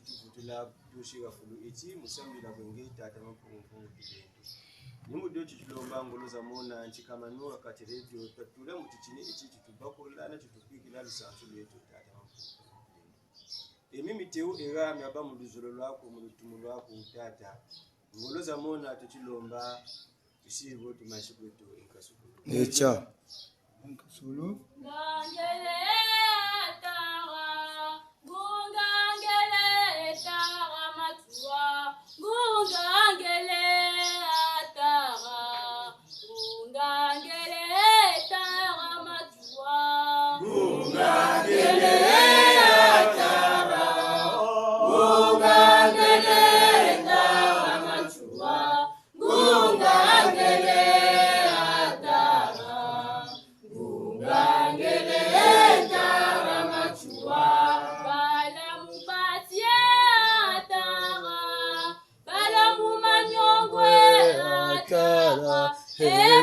tutuvutula tushika fulu iti musambila kwenge tata mpungu dilendo nimudio chitulomba ngolo za mona nchikama nuwa kati radio tatule mutichini ichi chitubakulana chitupikila lisansu letu tata mpungu mimi teu era myaba muluzolo lwako mulutumu lwako tata ngolo za mona tuchilomba tusibo tumashikwetu enkasulu echa enkasulu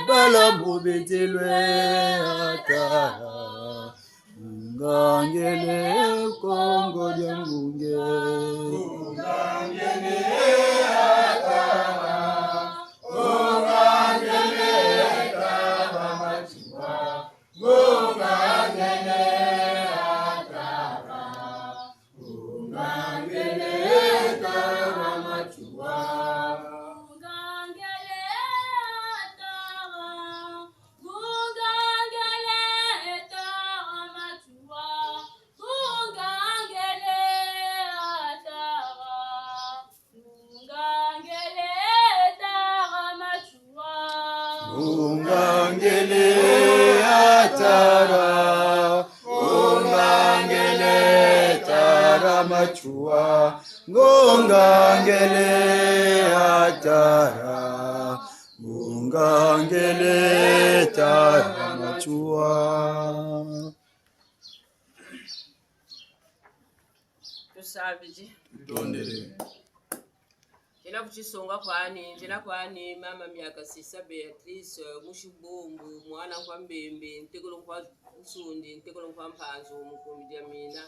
bala mubetelwe atara ngangele kongo lyangunge ngangele atara ngangele atara machiwa ngangele atara ngangele atara machiwa ungangele atara ungangele tara machua ngongangele atara ungangele tara machua tusabiji tondele Jena kuchisonga kwani mama miaka sisa Beatrice mushibombu mwana kwa mbembe ntekolo kwa nsundi ntekolo kwa mpanzo mukumi jamina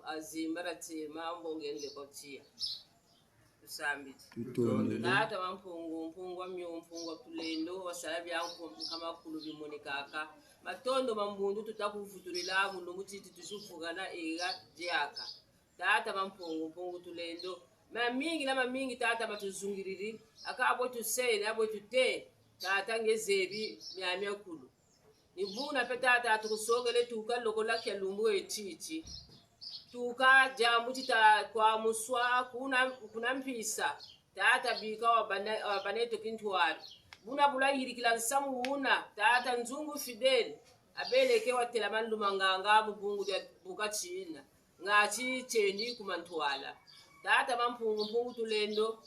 azimba ratsema mbongende kotia tusambi tata mpungu wa mpungu tulendo wasala byangu kama kulu bimonikaka matondo mambundu tutakufuturila mulungu titi tusufugana ega jaka tata mpungu tulendo mamingi tata matuzungiriri akabo tusele abo tute tata ngezebi myamya kulu nibuna petata tukusogele tuka lokola kyalumbu echichi tuka jambu tita kwa muswa kuna mpisa tata bika wabaneto kintwari buna bulayirikila nsamu una tata nzungu Fidel abeleke watela mandumanganga bubungu ya bukachina ngachi chendi kumantwala tata mpungu tulendo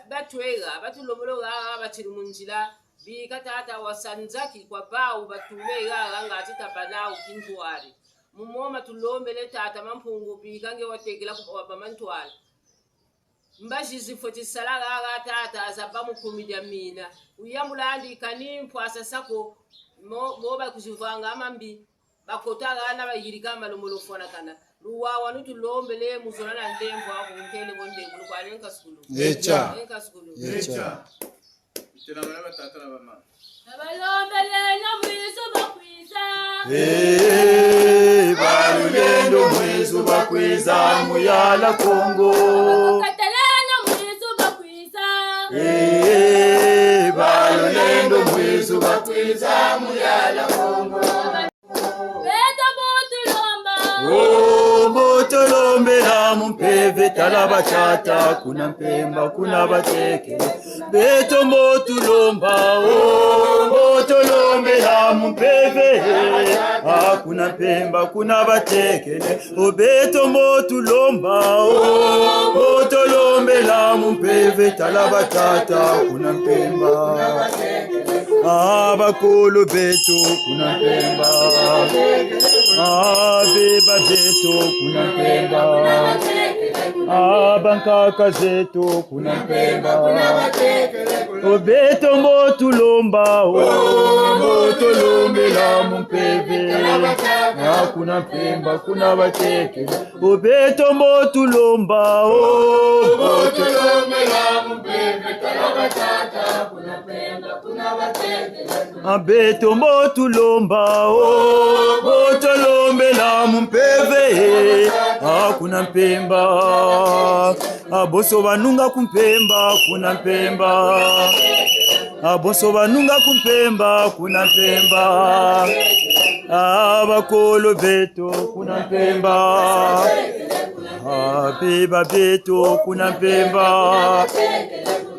batwega batulomologa batiri munjila bika tata wasanzaki kwa bau batulega ngati tabana ukintwari mumoma tulombele tata mpungu bika nge wategela kwa bamantwala mbaji zifoti salaga tata zabamu kumija mina uyambulandi kanimpo asasako moba kuzivanga amambi bakotaga na bayirika malomolofona kana luwawa nutulombele muzolana ndembo akuntele bonde kulukwane nkasukulu echa tena mama tata na mama abalombele na mwizo bakwiza balulendo mwizo bakwiza muyala Kongo katalana mwizo bakwiza balulendo mwizo bakwiza muyala Kongo botolombela mumpeve talaba chata kuna mpemba kuna bateke beto mbotulomba botolombela mumpeve kuna mpemba kuna bateke beto mbotulomba botolombela mumpeve talaba chata kuna mpemba abakolo beto kuna mpemba beba zetu kuna mpemba bankaka zetu kuna mpemba Obeto mbotu lomba mboto lombela mumpeve kuna mpemba kuna bateke obeto mbotu lomba mboto lombela mumpeve talabatata kuna mpemba kuna bateke abeto mbotu lomba mboto lombela mumpeve kuna mpemba aboso banunga kumpemba kuna mpemba aboso banunga kumpemba kuna mpemba abakolo beto kuna mpemba abeba beto kuna mpemba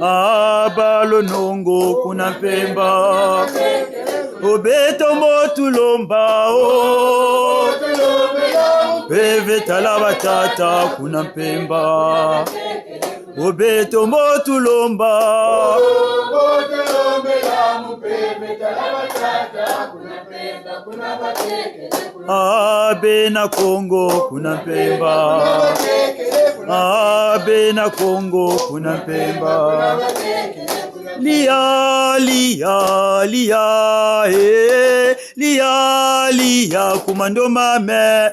abalonongo kuna mpemba obeto mbotu lomba peve talabatata kuna mpemba obeto mbotu lomba abe na Kongo kuna mpemba abe na Kongo kuna mpemba lia lia lia lia lia kumando mame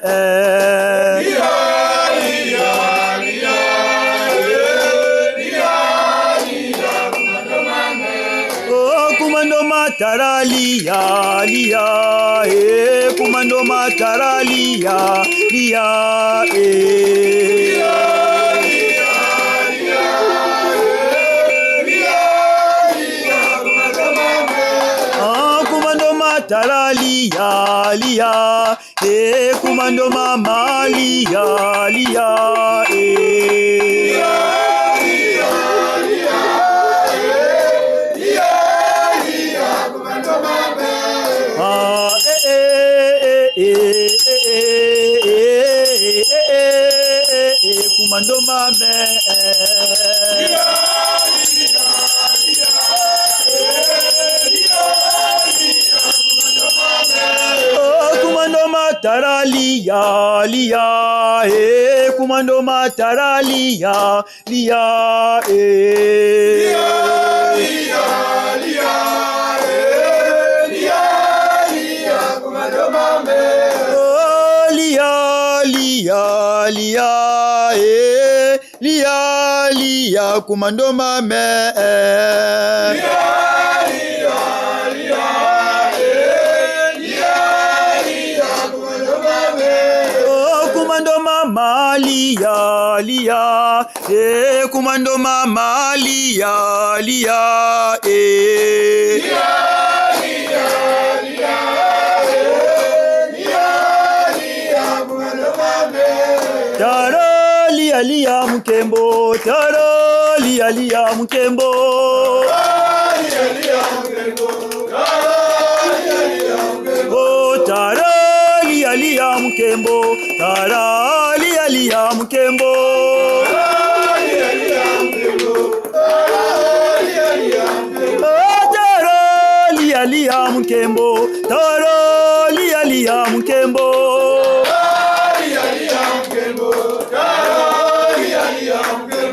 lia lia lia kumando matara lia lia kumando matara lia lia kumando matara lia lia kumando mama lia lia kumando mame kumando matara lia lia kumando matara lia lia lia lia lia kumando mame kumando mama lia lia kumando mama lia lia taro lia lia mukembo taro lia lia mukembo oh taro lia lia mukembo taro lia lia mukembo taro lia lia mukembo taro lia lia mukembo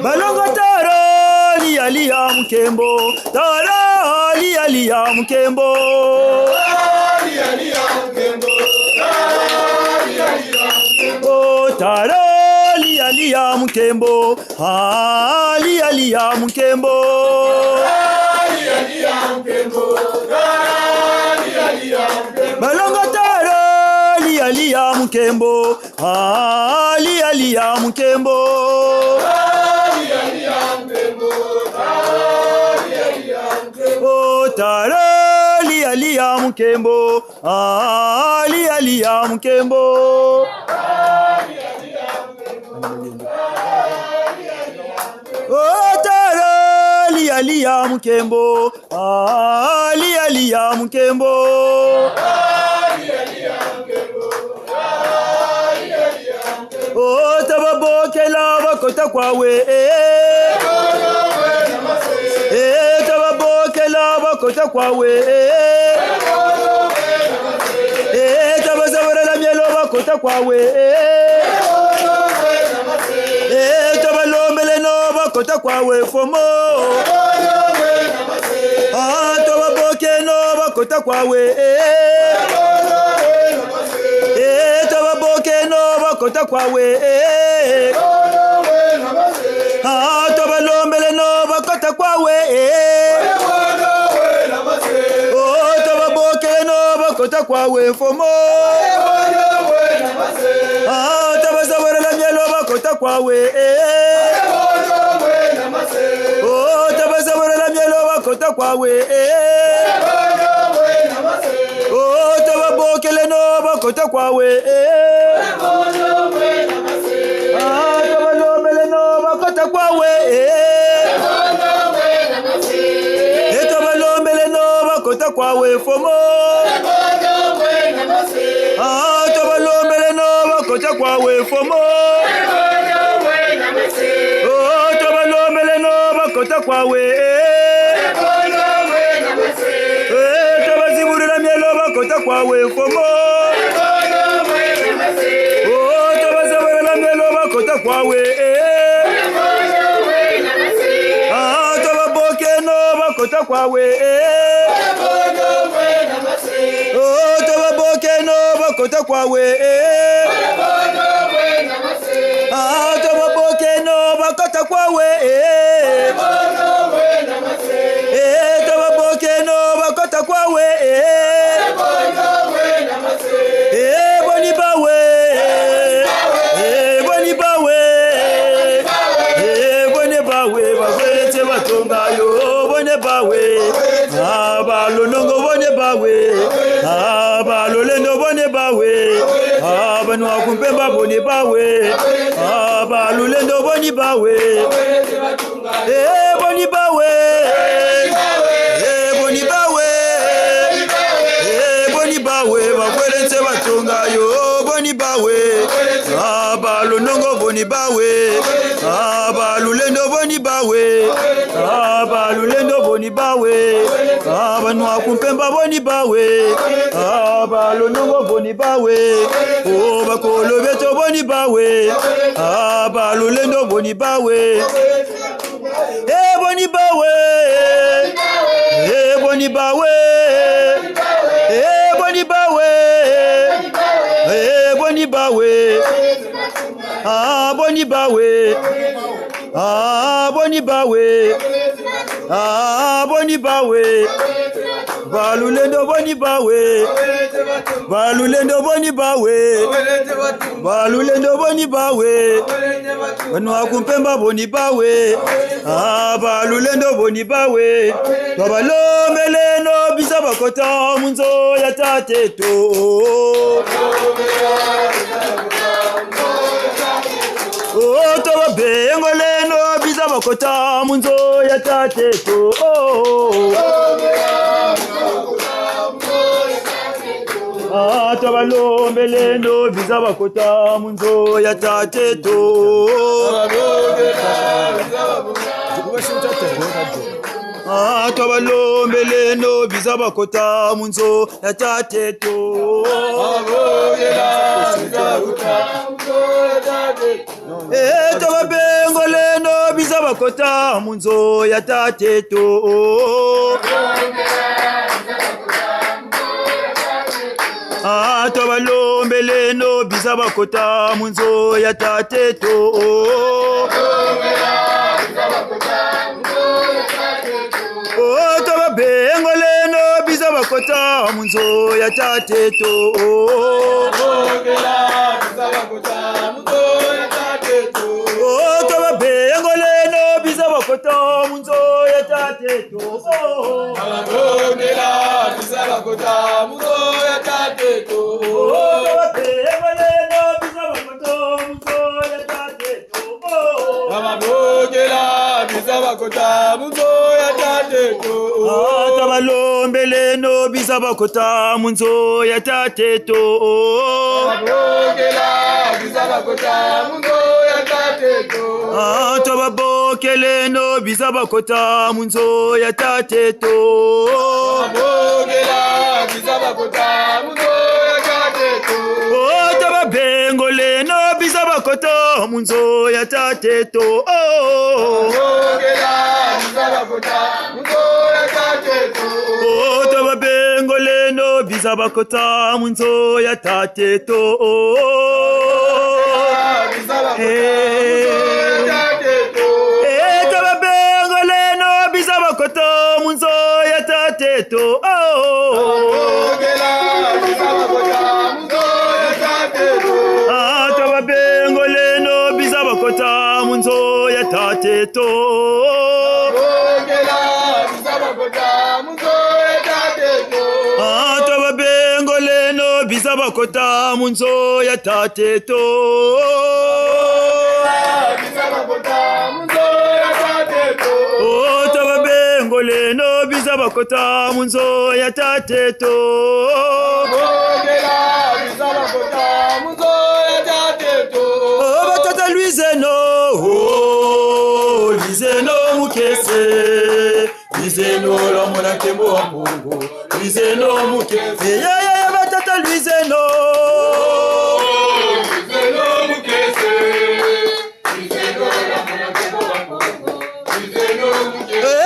balongo taro lia lia mukembo taro lia lia mukembo oh taro lia lia mukembo lia lia mukembo balongo taro lia lia mukembo lia lia mukembo oh taro lia lia mukembo lia lia mukembo oh taro lia lia mukembo lia lia mukembo oh tababokela bakota kwawe tababokela bakota kwawe tabazawarela mielo bakota kwawe tabalombele no bakota kwawe fomo bakota kwawe tobaboke no bakota kwawe tobalombele no bakota kwawe tobaboke no bakota kwawe fomo tobasaborela mielo bakota kwawe tobasaborela mielo bakota kwawe tobabokele no bakota kwawe tobalomele no bakota kwawe tobalomele no bakota kwawe fomo tobalomele no bakota kwawe fomo tobalomele no bakota kwawe tobaziburira mielo bakota kwawe fomo tobazaburira mielo bakota kwawe tobaboke no bakota kwawe tobaboke no bakota kwawe tobaboke no bakota kwawe tobaboke no bakota kwawe boni bawe boni bawe boni bawe bakwete batonga yo boni bawe abalonongo boni bawe abalolendo boni bawe abanu akumpemba boni bawe abalolendo boni bawe boni bawe boni bawe boni bawe bakwete batonga yo boni bawe abalonongo boni bawe abalolendo boni bawe abalolendo boni bawe abanu akumpemba boni bawe abalonongo boni bawe bakolo beto boni bawe abalolendo boni bawe boni bawe boni bawe boni bawe boni bawe boni bawe boni bawe boni bawe balulendo boni bawe balulendo boni bawe balulendo boni bawe banu akumpemba boni bawe balulendo boni bawe babalomele no bisa bakota munzo ya tateto tobabengole no bisa bakota munzo ya tateto tobalombele no bisa bakota munzo ya tateto tobalombele no bisa bakota munzo ya tateto tobabengole no bisa bakota munzo ya tateto tobalombele no bisa bakota munzo ya tateto tobabengole no bisa bakota munzo ya tateto tobabengole no bisa bakota munzo ya tateto tobalombele no bisa bakota munzo ya tateto tobabokele no bisa bakota munzo ya tateto tobabengole no bisa bakota munzo ya tateto tobabengole bizabakota munzo ya tateto Kababengoleno bizabakota munzo ya tateto Kababengoleno bizabakota munzo ya tateto Kababengoleno bizabakota munzo ya tateto Kababengoleno bizabakota munzo ya tateto Batata Luizeno Luizeno mukese Luizeno la mwana kembo wa Mungu Luizeno mukese ya batata Luizeno Luizeno mukese Luizeno la mwana kembo wa Mungu Luizeno mukese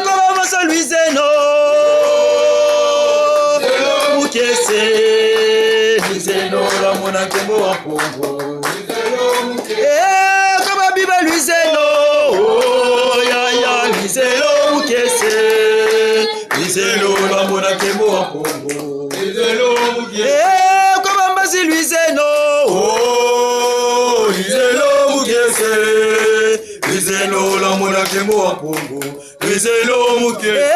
Kwa masa Luizeno mukese Luizeno la mwana kembo wa Mungu Kama biba Luizeno ya Luizeno mukese Luizeno la mwana kembo wa Kongo Luizeno mukese Kama mbazi Luizeno Luizeno mukese Luizeno la mwana kembo wa Kongo Luizeno mukese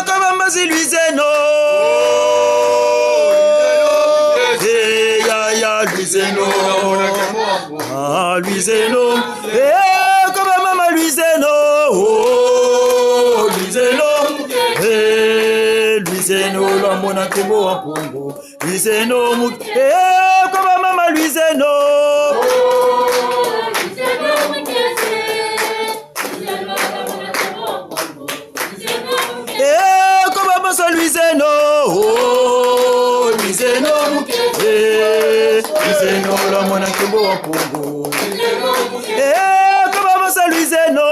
Kama mbazi Luizeno ya Luizeno Luizeno Kama mama Luizeno Luizeno Luizeno la mwana kembo wa Kongo Luizeno Kama mama Luizeno Luizeno mukese Luizeno la mwana kembo wa Kongo Luizeno Kama masa Luizeno Luizeno mukese Luizeno la mwana kembo wa Kongo Kama masa Luizeno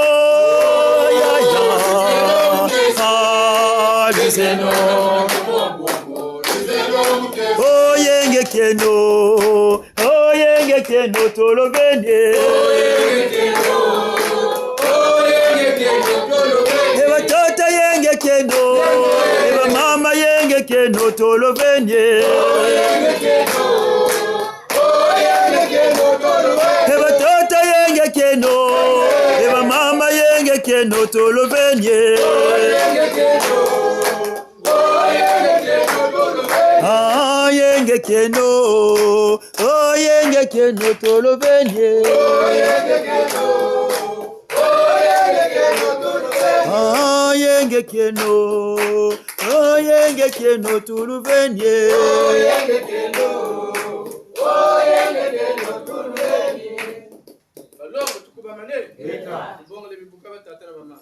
Luizeno Oyenge keno tolobenye Eba tata yenge keno Eba mama yenge keno tolobenye Eba tata yenge keno Eba mama yenge keno tolobenye Yenge keno yenge keno tolobenye Yenge keno tulubenye Balongo tukubamane bongo le bibuka batata na mama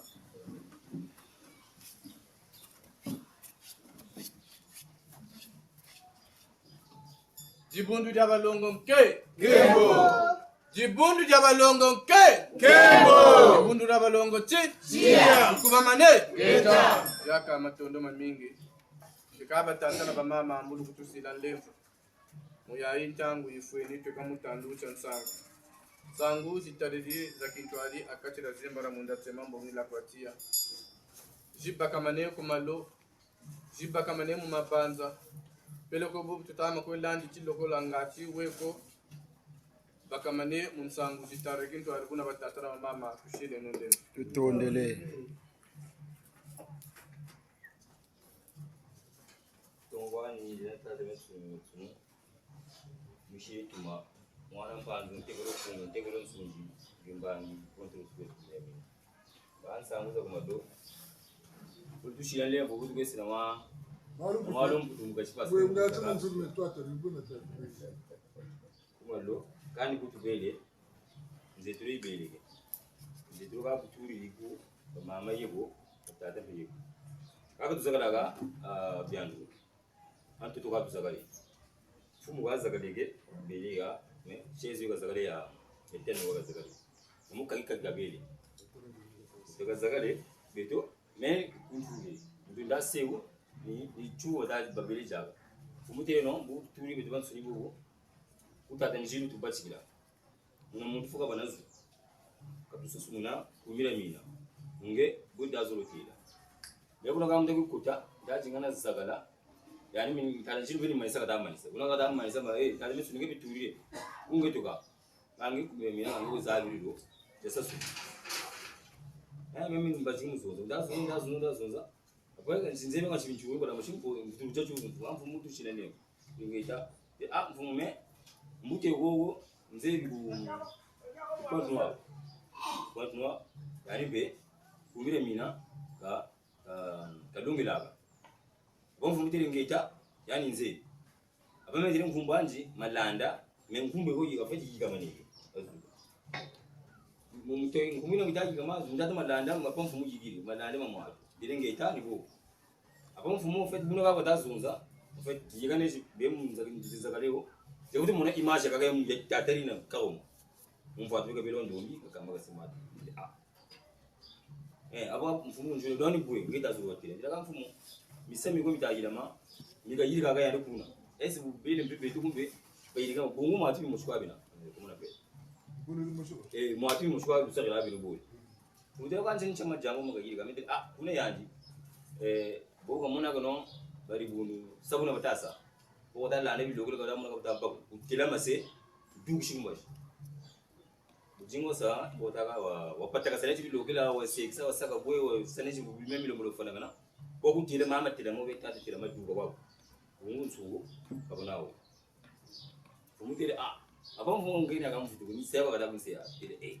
Jibundu ya balongo nke Kembo Jibundu ya balongo nke Kembo Jibundu ya balongo chi Jia tukubamane Eta Yaka matondo mamingi Shikaba tata na mama ambulu kutusila lemfu Muya intangu yifweni tweka mutandu chansanga Sangu zitaridi za kintwali akati la zembara munda temambo nila kwatia Jibaka mane kumalo Jibaka mane mumabanza Pele ko bubu tutama ko landi tiloko langati weko bakamane munsangu zitare kintu alikuna batatara wa mama kushile nonde tutondele tongwani leta de mesu mushi tuma mwana mpandu ntegoro nsunji gimbani kontrol sweat bansangu za kumado kutushia lebo kutugesi na Malum kutunga chipasi. Wewe unataka mzuri mtwata ribuna tena. Kumalo kani kutubele nzeturi beleke. Nzeturi ba kuturi liku mama yebo tata yebo. Kaka tuzagalaga byandu. Antu to kabu zagale. Fumu wazagalege belega me chezi wazagale ya eteno wazagale. Muka kika bele. Tugazagale beto me kuturi. Ndunda sewu ni chuo da babeli jaga umutere no bu turi bitu bansuni bu utata njiru tubatsikira una muntu fuka banazu katusumuna kumira mina nge budazurukira yakuna kamde kukuta ndajingana zisagala yani min taranjiru bini maisa kada maisa una kada maisa ma tare misu nge bituriye unge toka ngangi kumira ngangi zabiriro yasasu mimi mbazimu zozo ndazo kwa nzinzeme kwa chibinchuru kwa mashimpo mtuja chuzo amfu mutu chinene ngeta mfume mbute gogo nzebi kwa nwa yani be kumire mina ka kalungilaba bomfu mutire ngeta yani nzebi abame dire mfumbanji malanda me mfumbe goyi afati kikamani mumutoi ngumina mitaji kama ndata malanda mapamfu mujigiri malanda mamwa dire ngeta ni go abon fumo fet buno ga batazunza fet yigane bemu nzakaleo yekuti mona image kaka mu tatari na kawo mumva tuka belo ndombi kama gasimata abo mfumo njule doni buwe ngeta zuwatire ndaka mfumo misemi ko mitagira ma miga yiri kaka yande kuna esi bubele mpepe tukumbe bayirika bongo matu bimushwabina kumuna pe mwatu bimushwa bisagala bino buwe utero kanje nchama jango magayiri kamete kuna yandi boga muna gono bari bunu sabuna batasa ko da la ne bi logolo ga muna ga ba utila mase dug shimbash bujingo sa bota ga wa pataka sane bi logila wa seksa wa saka boy wa sane bi memi lo fana gana ko ku tile mama tile mo be ta tile ma duga ba bungun su kabuna wo umutile abon mo ngai na ga mu fitu ni seba ga da mu se tile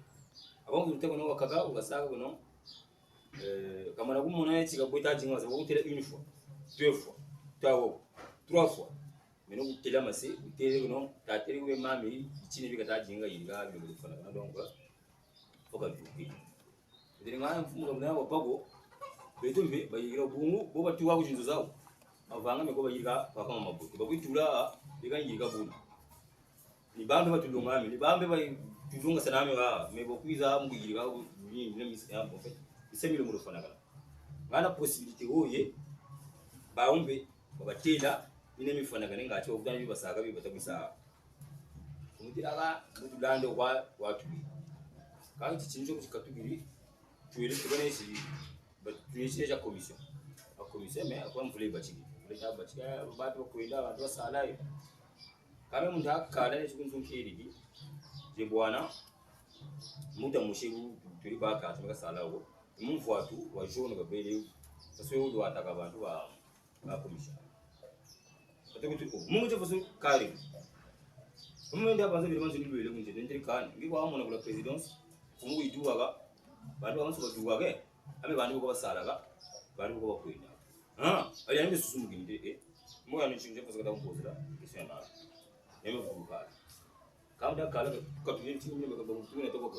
abon mu tego no kaga wa saka gono kamara kumona yachika boita jinga za utela une fois deux fois trois fois meno utela mase utele no tateri we mami ichine bika ta jinga yinga bi mu fana na donc foka bi ndiri ngana mfumo kamna wa pago betumbe bayigira bungu bo batuwa kujinzo zawo avanga meko bayiga bakama mabuti bakwitura bika yiga bunu ni bambe batulungami ni bambe bayi tulunga saname wa mebo kwiza mugirira ni misi yambo fe isemi lo murofana kala ngana possibility oye baumbe babatela ine mifana kane ngacho okudani bibasaga bibatabisa umutiraga mudulando kwa watu kandi chinjo kikatugiri tuwele tubone isi tuwele ya commission a commission me akwa mvule bachigi bachiga batu bakwenda abantu basalayo kame muntu akala ne chikunzu nkirigi je bwana muda mushiru turi baka tumeka salawo mumvu watu wa jone babele sasa yule wataka abantu ba commission atekutuko mumuje faso kali umenda banza bimanzo libele kunje ndiri kan ngiko amona kula presidence umu iduwaga bantu bamanso baduwage ame bantu ko basalaga bantu ko bakwenda ali ande susumuginde mo yani chinje faso kada mpozira kisema yeme kubuka kamda kala ka tuye tinye me ka bamutuna to ko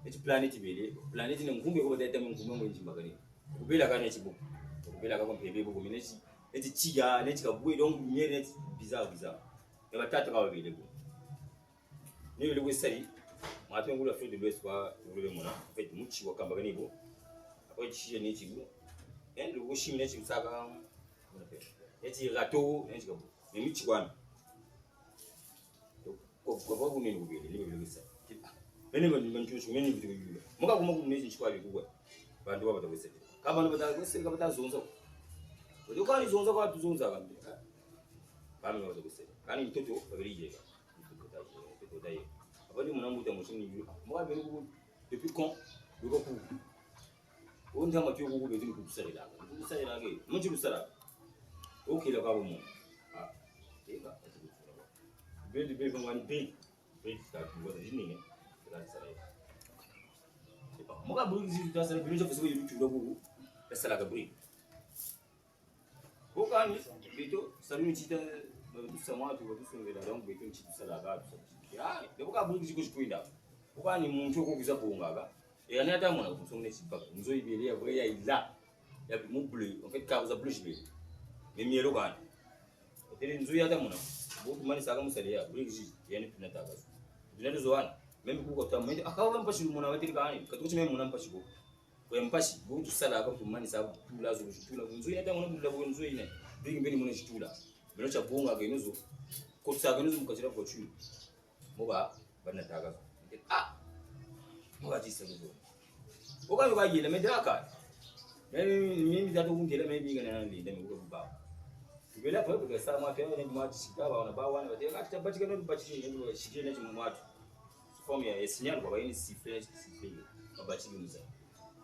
eti planet bele planet ne ngumbe ko badata me ngumbe mwenji magani kubela kana chibu kubela ka kompebe ko mineti eti chiga ne chika buwe donc nyere ne bizarre e batata ka bele ko ni bele ko sari mato ngula Afrique de l'Ouest kwa ngule mona fait muchi wa kamba gani bo akwai chiye ne chibu en lo shimi ne chibu saka eti rato ne chibu ne michi kwa ko ko ne ngubele ni bele ko sari bene bantu meni bitu yule muka kuma kumnezi chikwa bikugwa bantu baba tawese kama no batawese kama batazonza ujo kani zonza kwa tuzonza kambe kama no batawese kani mtoto babirije mtoto dai abali munamuta mushini yule muka bene ku depuis quand biko ku onja matiyo ku betu kusarira ge munji kusara okila kwa bomo eka bende bebe ngani bende ta kuwa jini muka buri zita sala biri jofu yiru chudo bugu esala gabri ko kani bito salu chita sama tu watu songela donc bito chita sala ga ya de muka buri ziko shikuinda ko kani muntu ko kuza bongaga e ani ata mona kusongne chipa nzo ibele ya bwe ya ila ya mu bleu en fait cause bleu bleu memielo kan tele nzo ya ta mona bo mani saka musali ya buri zi yani tunata ga dinado zoana mimi kuko tamwe akawa mpashi muna watiri kani katukuchi mimi muna mpashi ko kwa mpashi butu sala ka tumani sababu tula zo tula nzo ya ta mona bula bo nzo ine bigi mbeni muna shitula Meno cha bunga genuzo. Kutsa genuzo mukachira kwa chui. Moba banataka. Moba tisa nguzo. Oka yoba yele medaka. Mimi zato ngele mimi ngana ndinde mkuba. Bila kwa kwa sama kwa ni mwati sikaba wana ba wana bateka tabati kana bati ndio shikile na mwatu. Form ya signal kwa baini sifle babati muza.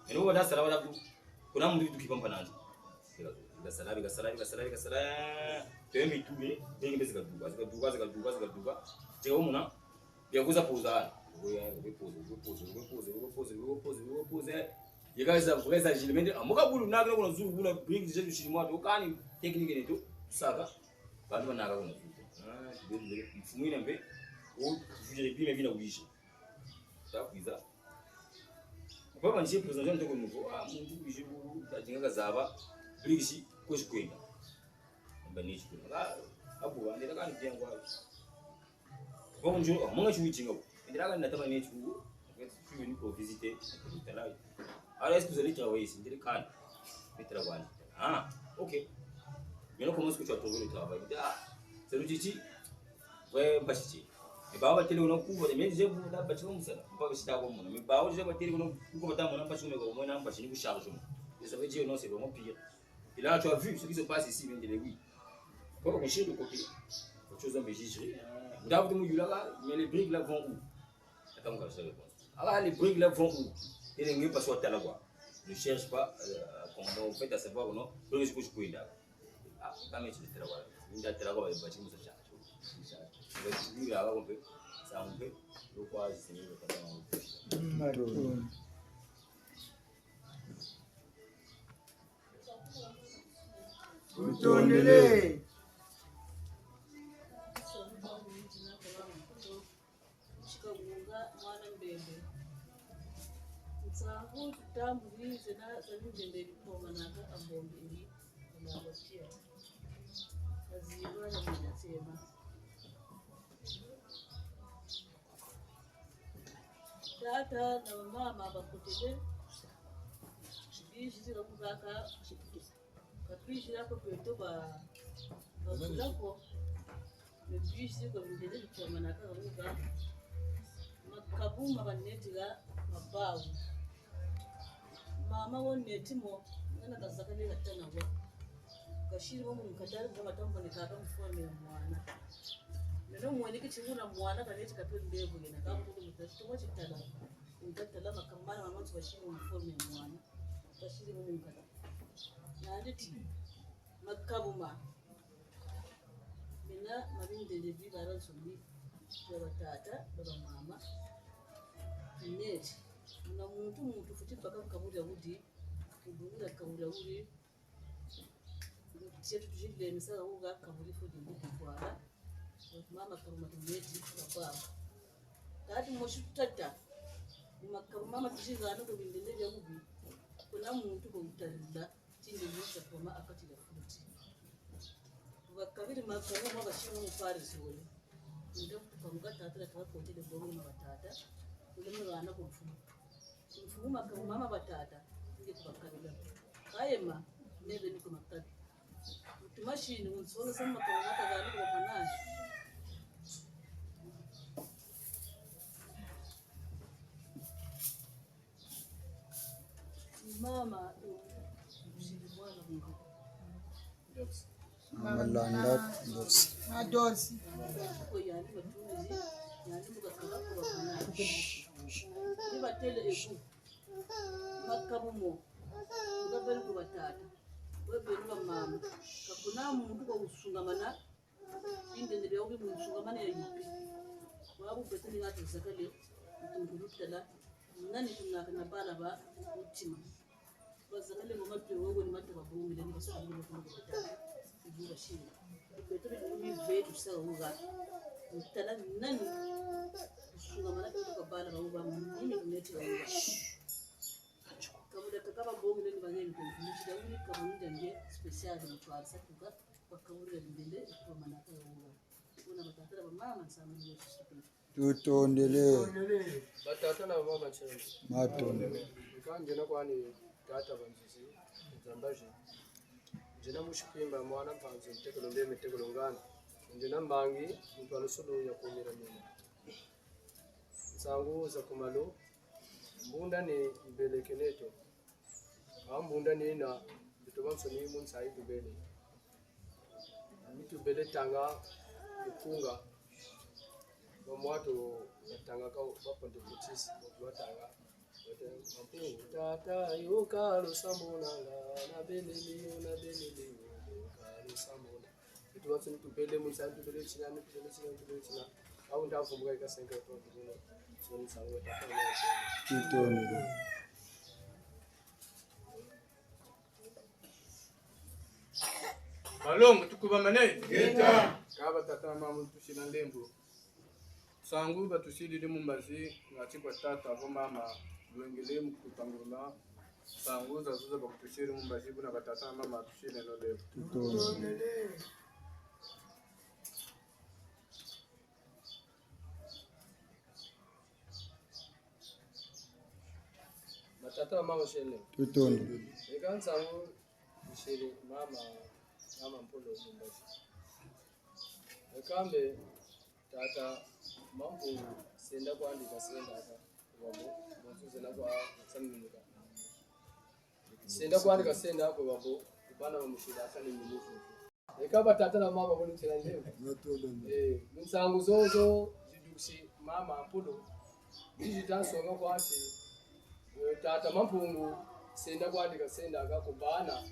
Ndio wada sala wada kuna mtu tukipamba nazo. Gasala. Tembe tume, dengi bezika duga. Teo muna yakuza pozana. Pose. Yekaza kuweza jilimende amuka bulu nakira kuna zuru bula bring zetu shilimwa to kani technique neto saka bantu banaka kuna zuru. Mfumu ina mbe o vile bime vina ulisha. Takwiza. Kwa nje president ntoko nuko muntu bijibu tajinga zaba bring kwenda mbanichi kuna abu andira kan tiangwa ko njo monga chuichinga ndira kan natama ne chu tu ni ko visiter talai alors est-ce que vous allez travailler ici ndira kan travailler OK mais non comment est-ce que tu as trouvé le travail c'est le titi ouais bachichi e baba tele una kuba de menje bu da bachi ko musala mpaka sita ko mona me bawo je ba tele una kuba ta mona bachi ko mona bachi ni ku charge mo et ça veut dire non c'est vraiment pire. Et là, tu as vu ce qui se passe ici, bien de oui. Quand on cherche de côté, autre chose en Belgique, mais les briques là vont où? Attends, on va se répondre. Alors, les briques là vont où? Et les gens passent à la voie. Ne cherche pas comment on fait à savoir ou non. Donc, je peux là. Ah, quand même, tu es là. Il y a là, on va bâtir une charge. Il y a là, on peut. Ça, on peut. Donc, quoi, c'est mieux. Utondele. Mwana mbembe. Msangu tutambulize na sabinde ndipoma naka ambombe ndi nabatia. Kaziba na mnasema. Tata na mama bakutele. Shibishi zikakuzaka kapishi lako kwetu ba lako bishi ko bindele bitoma naka ruga makabuma banetira mabawu mama wonetimo ngana kasakale gatana wa kashiri mu mukadari kwa matambo ne kaka mfone mwana nero mwene kichinguna mwana kaneti kapeli ndevu ngena kabuto mutatu mo chitala ngatala makamana mama twashiri mfone mwana kashiri mu mukadari nanditi makabuma mina mabindele bibara zumbi baba tata baba mama neti na muntu futi paka kabura budi kubura kabura budi cyetu tujile misala uga kaburi fudi budi kwara mama karuma neti baba tati moshutata mama tujiga no kubindele bya budi kuna muntu ko utalida tindi musa koma akati da futi bakabiri makaro bashimu mufarisi wole ndio tukamgata hata tukapote de bomu na batata ule mwana kumfumu makaro mama batata ndio tukakabila kayema nebe niko makati tumashini unsona sama makaro hata gani kwa panani mama Mama Landa Dosi. Dosi. Yani batuzi yani mugakala ko bakana. Nibatele eku. Makabumo. Ngabeli ko batata. Webeli ba mama. Kakuna muntu ko usungamana. Inde ndebe obi musungamana ya yipi. Wabu betini ngati zakale. Tumburutela. Nani tunaka na bala ba utima. Bazakale mo matu wogo ni matu babumi ndani basabu ko batata. Ibuga shiri. Betul ni vetu sa uga. Tala nani sunga mana kutoka bala na uga mimi kuneti uga. Kamuda kakaba bongo ndani bangeni kumfunisha dauni kamuda nje special na twasa kuga wakamuda ndende kwa manaka uga. Kuna matata ba mama sana ni sisi. Tutondele. Batata na mama chana. Matondele. Kanje na kwani tata banjisi zambaje. Jina mushipimba mwana mpanzo mtekelo ndeme tekelo ngana. Jina mbangi mtu alusulu ya kumira mina. Sangu za kumalo mbunda ni mbelekeneto. Mbunda ni ina bitobanso ni munsa ibele. Mitu bele tanga ikunga. Bamwato tanga ka baponde kutisi batanga. Tata yuka lusamona na beleli na beleli ka lusamona. Bitobanso ni tubele munsa ibele china ni tubele china. Au ndavumbwa ikasenga to ndino. So sangu tata. Kitondele. Balongo tukubamane geta kaba tata mama tushina lembo sangu batushilile mumbazi ngati kwa tata abo mama lwengele mukutangula sangu zazuza bakutushile mumbazi kuna batata mama tushile no lembo Kitondele. Matata mama shele. Kitondele. Ekansangu shele mama mpolo mumbazi. Ekambe tata mambo senda kuandika senda aka wabo mtuze na kwa saminuka. Senda kuandika senda ako wabo kubana bamushira akani nyumufu. Ekaba tata na mama boni chiranje. Nsangu zozo ziduksi mama mpolo. Biji tansonga kwachi tata mampungu senda kuandika senda aka kubana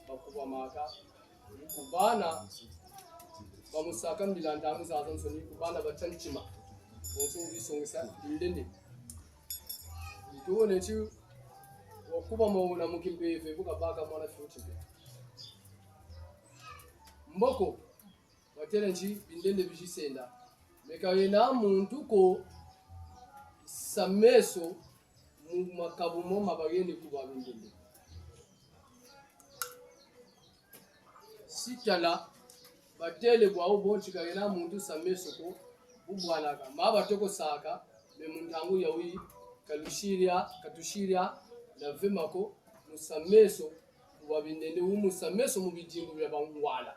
bakuba maka kubana bamusaka mbilandamu zazo nsoni kubana batanchima onso bisongesa ndende itone chi okuba mona mukimbeve bukabaka mwana futhi mboko watela nchi bindende bishisenda mekayena muntu ko sameso mu makabumo mabageni kuba bindende sitala batele bwa ubonchi kagena muntu sameso ko ubwanaka maba toko saka me muntangu yawi katushiria na vemako musameso wabindende umusameso mu bijingo bya bangwala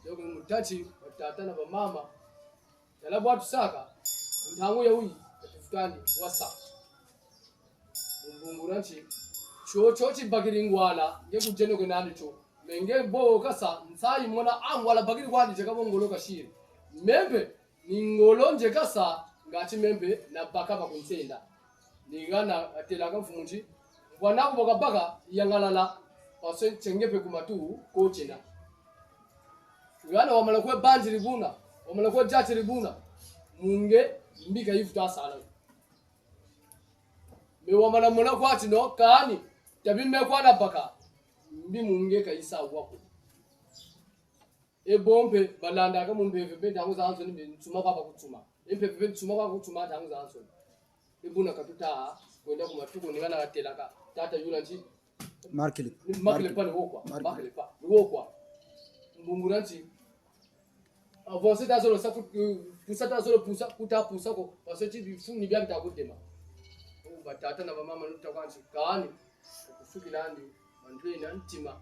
dogo mutachi batata na bamama yala bwatu saka muntangu yawi katufutani wasa mbunguranchi cho chibagiringwala ngekujeno kenani cho menge bo kasa nsai mona angwala bagiri kwandi chakabongolo kashiri membe ningolo nje kasa ngati membe na baka bakunsenda ningana atela kamfunji bwana kuboka baka yangalala pase chengepe kumatu ko chena yana wamala kwe banji libuna wamala kwe jati libuna munge mbika yifuta sala me wamala mona kwati no kani tabime kwana baka mbi munge kaisa wako ebombe balanda ka mumbeve bendangu zanzo ni nsuma baba kutuma empeve nsuma baba kutuma dangu zanzo ebuna katuta kwenda kumatuko ningana katelaka tata yula nchi makile pale wokwa makile pa wokwa mbunguranchi avance tazolo saku pusata zolo pusa kutapusa ko pasechi bifuni bya bitakudema batata na mama nutakwanchi kani kusukilandi mandwena ntima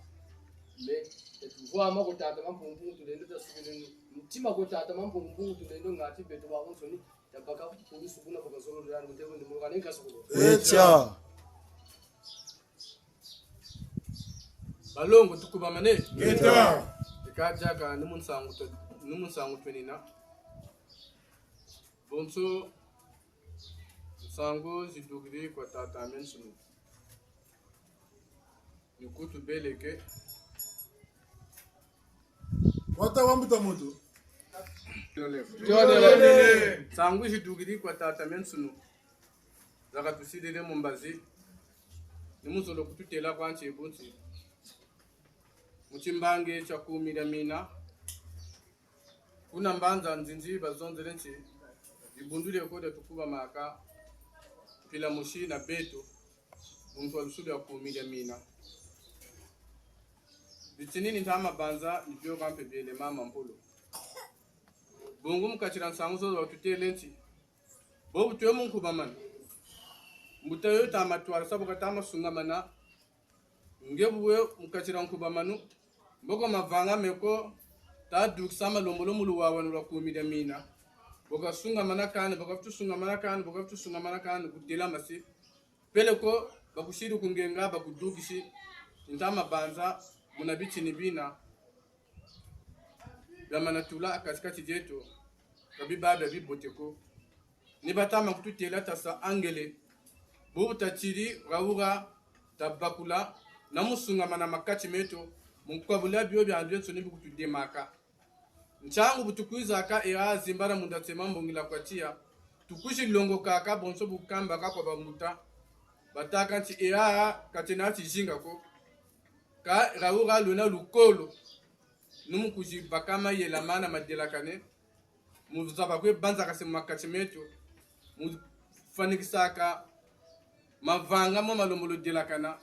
me etuvwa makotata mampumpu tulendo tasukileni ntima kotata mampumpu tulendo ngati beto ba onsoni tabaka polisi kuna kwa zolo lano ndego ndi mulukane kasukulu Echa. balongo tukubamane Geta. ikajaga numunsangu twenina bonso sangu zidugiri kwa tata mensunu nikutu beleke Wata wambuta moto. sangu zidugiri kwa tata mensunu zaka tusidile mumbazi nimusolo kututela kwanche bunsi muchimbange cha kumira mina kuna mbanza nzinzi bazonzele nchi ibundule koda tukuba maka pila mushi na beto muntu alusulu ya kumira mina bitinini ntama banza nibyo kampe bele mama mpolo bongo mukachira nsangu zo watutele nchi bobu tuwe munku bamana mutayo tama twara sabu katama sungamana ngebuwe mukachira nkuba manu mboko mavanga meko ta duksama lombolo mulu wawan la kumida mina boka sunga manakane boka tusunga manakane kutela masi pele ko bakushiru kungenga bakudukishi intama banza munabichi nibina yamana tula katikati jetu kabibaba biboteko nibatama kututela tasa angele bubuta chiri rawuga tabakula namusunga mana makati meto mukwabula byo byandwe tsoni bikutudemaka nchangu butukwiza ka era zimbara mundatema mbongila kwatia tukushi longo kaka bonso bukamba ka kwa bamuta bataka nti era katenati jinga ko ka rawuga luna lukolo numukuji bakama yela mana madelakane muzaba kwe banza kasema makati meto mufanikisaka mavanga mo malombolo delakana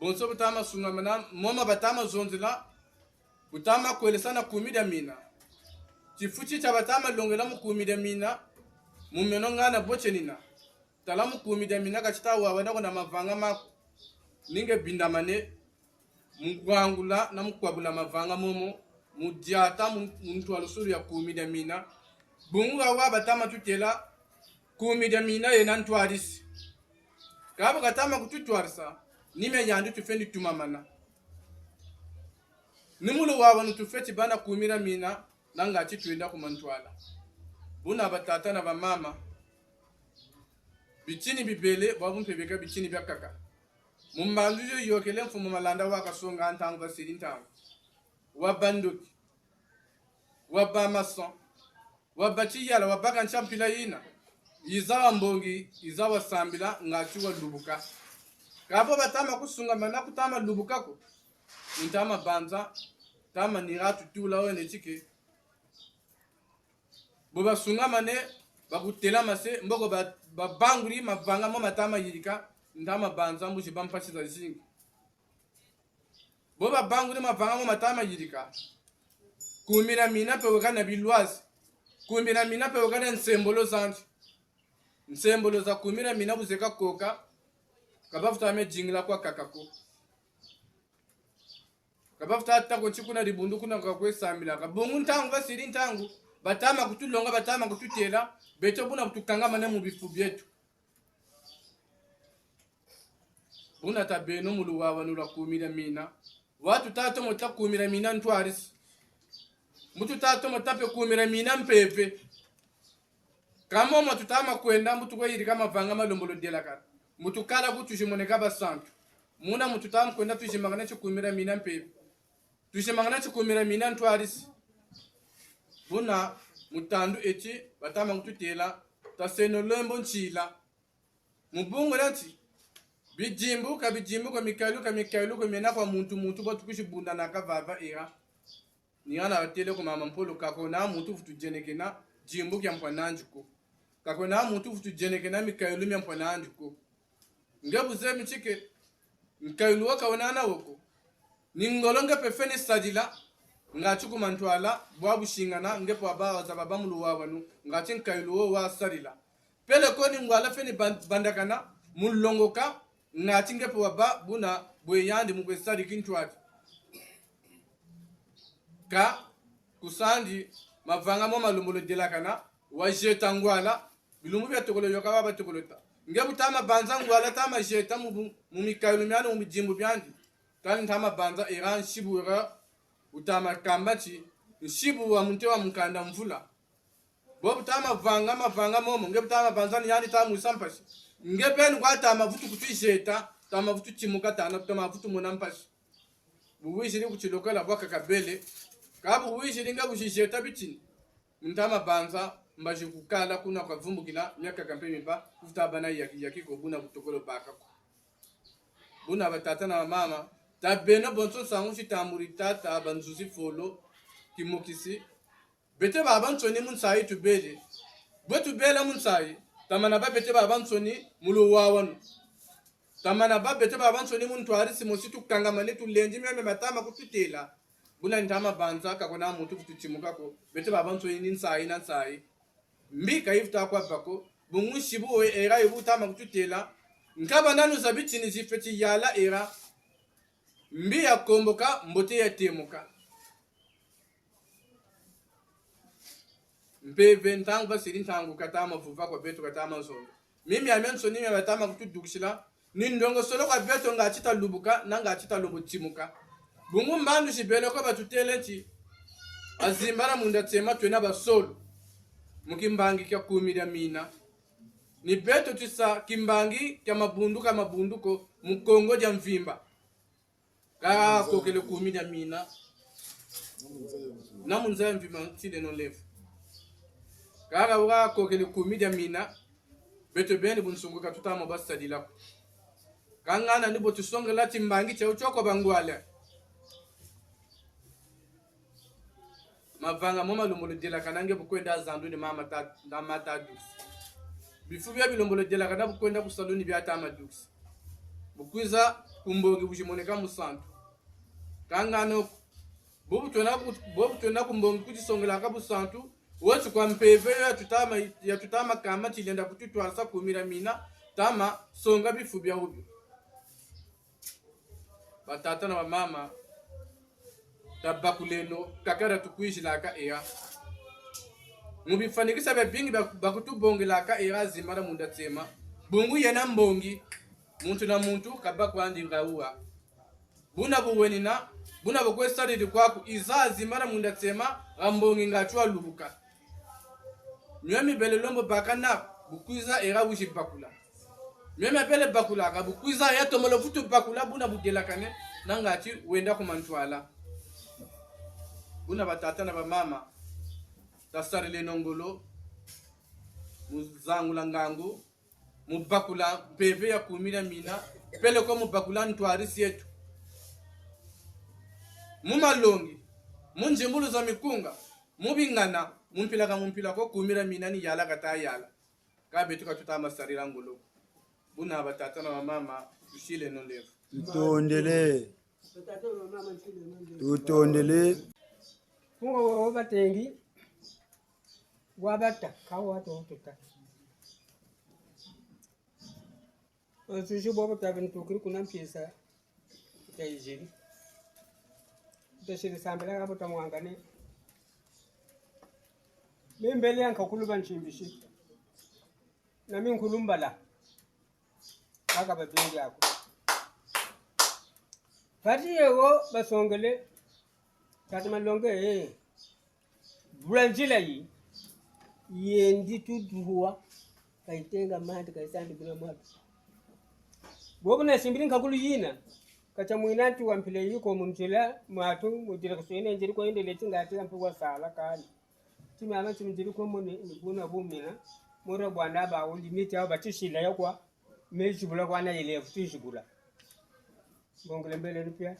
bonso butama sunga mana moma batama zonzela butama kwelesana kumida mina chifuchi cha batama longela mukumida mina mumeno ngana bochenina tala mukumida mina kachita wawana kona mavanga mako ninge bindamane mugwangula na mukwabula mavanga momo mudiata muntu alusuru ya kumida mina bunga wa batama tutela kumida mina yena ntwarisi kaba katama kututwarisa nime yandu tufendi tumamana nimulu wawa nutufeti bana kumira mina nanga tuenda kumantwala buna batata na bamama bichini bibele babumpebeka bichini byakaka mumbandu yokele mfumo malanda wakasonga ntangu basiri ntangu wabanduki wabamason wabachiyala wabaka nchampila yina izawa mbongi izawa sambila ngati wa lubuka kapo batama kusunga mana kutama lubukako ntama banza tama niratu tula wene chike boba sunga mane bakutela mase mboko babanguri mavanga mo matama yirika ntama banza mbuji bampasiza zingi boba banguri mavanga mo matama yirika kumira mina pe wakana bilwazi kumira mina pe wakana nsembolo zanji nsembolo za kumira mina buzeka koka kabafuta ame jingla kwa kakako kabafuta atako chikuna ribundu kuna kakwe samila kabungu ntangu basiri ntangu batama kutulonga batama kututela beto buna kutukanga mane mu bifu byetu buna tabeno mulu wawa nula kumira mina watu tato mota kumira mina ntwarisi mutu tato motape kumira mina mpepe kama matutama kwenda mutu kwa yiri kama vanga malombolo delakana mutukala kutushimoneka basantu muna mututamu kwenda tushimangana chikumira mina mpepe tushimangana chikumira mina ntwarisi buna mutandu echi batama kututela taseno lembo nchila mubungu lati bijimbu kwa mikailu kwa mena kwa muntu batukushibunda nakavava era niyana atele kwa mama mpolo kako na muntu futujenekena jimbu kya mpwananjuko kako na muntu futujenekena mikailu mya mpwananjuko ngebuze michike mikailu waka wanana woko ningolonga pefeni sadila ngachuku mantwala bwabu shingana ngepo abawa za babamulu wawanu ngachin kailu wo wa sadila pele koni ngwala feni bandakana mulongoka ngachin ngepo waba buna bweyandi mukwe sadi kintwati ka kusandi mavanga mo malumbolo delakana wajeta ngwala bilumbu bya tokolo yoka baba tokolota ngebu tama banza ngwala tama jeta mu mikailu myano mu jimbu byandi tani tama banza iran shibura utama kambati shibu wa mte wa mkanda mvula bobu tama mavanga momo ngebu tama banza ni yani tamu sampashi ngebeni kwa tama vutu kutujeta tama vutu chimuka tana tama vutu monampashi buwishiri kuchilokala bwaka kabele kabu buwishiri ngabu shijeta bitini ntama banza mbaji kukala kuna kwa vumbukila myaka kampeni ba kufuta bana yakiko buna kutokolo baka buna batata na mama tabena bonso sangu chitamuri tata banzuzi folo kimokisi bete baban tsoni mun sai tubele botu bela mun sai tamana ba bete baban tsoni mulu wawan tamana ba bete baban tsoni mun twari simosi tukanga mane tulenji meme matama kututela buna ntama banza kakona mutu kutuchimuka ko bete baban tsoni nin sai nan sai mbika ifta kwa bako bungu shibu era ibutama kututela nkaba nanu zabitini zifeti yala era mbi ya komboka mbote ya temuka mpeve ntanga siri ntangu katama vuva kwa beto katama zongo mimi amenso nimi batama kutudukishila ni ndongo solo kwa beto ngachita lubuka na ngachita lubutimuka bungu mbandu shibele kwa batutelenti azimbara munda tema twena basolo mukimbangi kya kumira mina ni beto tisa kimbangi kya mabunduko mukongo ja mvimba ka kokele kumira mina na munza mvimba tile no lefu kaka uka kokele kumira mina beto bene bunsunguka tutamo basadila kangana nibo tusongela timbangi cha uchoko bangwale mavanga moma lombolo dela kanange bukwenda zandu ni mama ta na mata dux bifubya bilombolo dela kana bukwenda ku saloni bya tama dux bukwiza kumbongi bujimoneka musantu kangano bobu tona kumbongi kujisongela ka busantu wote kwa mpeve ya tutama kama tilenda kututwasa kumira mina tama songa bifubya hubyo batata na mama tabakuleno kakara tukuishi laka ea mubifanikisa babingi bakutubongi laka ea zimara munda tema bungu yana mbongi muntu na muntu kabakwandi ngauwa buna buwenina buna bukwestaridi kwaku iza zimara munda tema ambongi ngachwa lubuka nyemi bele lombo bakana bukwiza era wushi bakula nyemi bele bakula ka bukwiza ya tomolo futu bakula buna budelakane nangati wenda kumantwala buna batata na bamama tasarele nongolo muzangu langangu mubakula peve ya kumira mina pele ko mubakula ntwari sietu mumalongi munjimbulu za mikunga mubingana mumpila ko kumira mina ni yala kata yala kabetu katutama sarira ngolo buna batata na bamama tushile no lefu tutondele Mungu wabatengi wabata kawo wato tuta Sushi bobo tabin tukiri kuna mpisa ta ijiri ta shiri sambela ka bota mwangane mbele yanka kuluban chimbishi na min kulumbala aka babingi yako Fati yego basongele Katama longe Branjila yi yendi tuduwa kaitenga mandi kaisandi bila mwabi Bobo na simbili nkakulu yina kacha muinanti wampile yuko munjila mwatu mujila kusuene njiri kwa inde leti ngati mpigwa sala kani Timi ama njiri kwa mwene nibuna bumina Mura buanda ba ulimiti hao batishila yakwa Mejibula kwa na ile futishibula Bongole mbele pia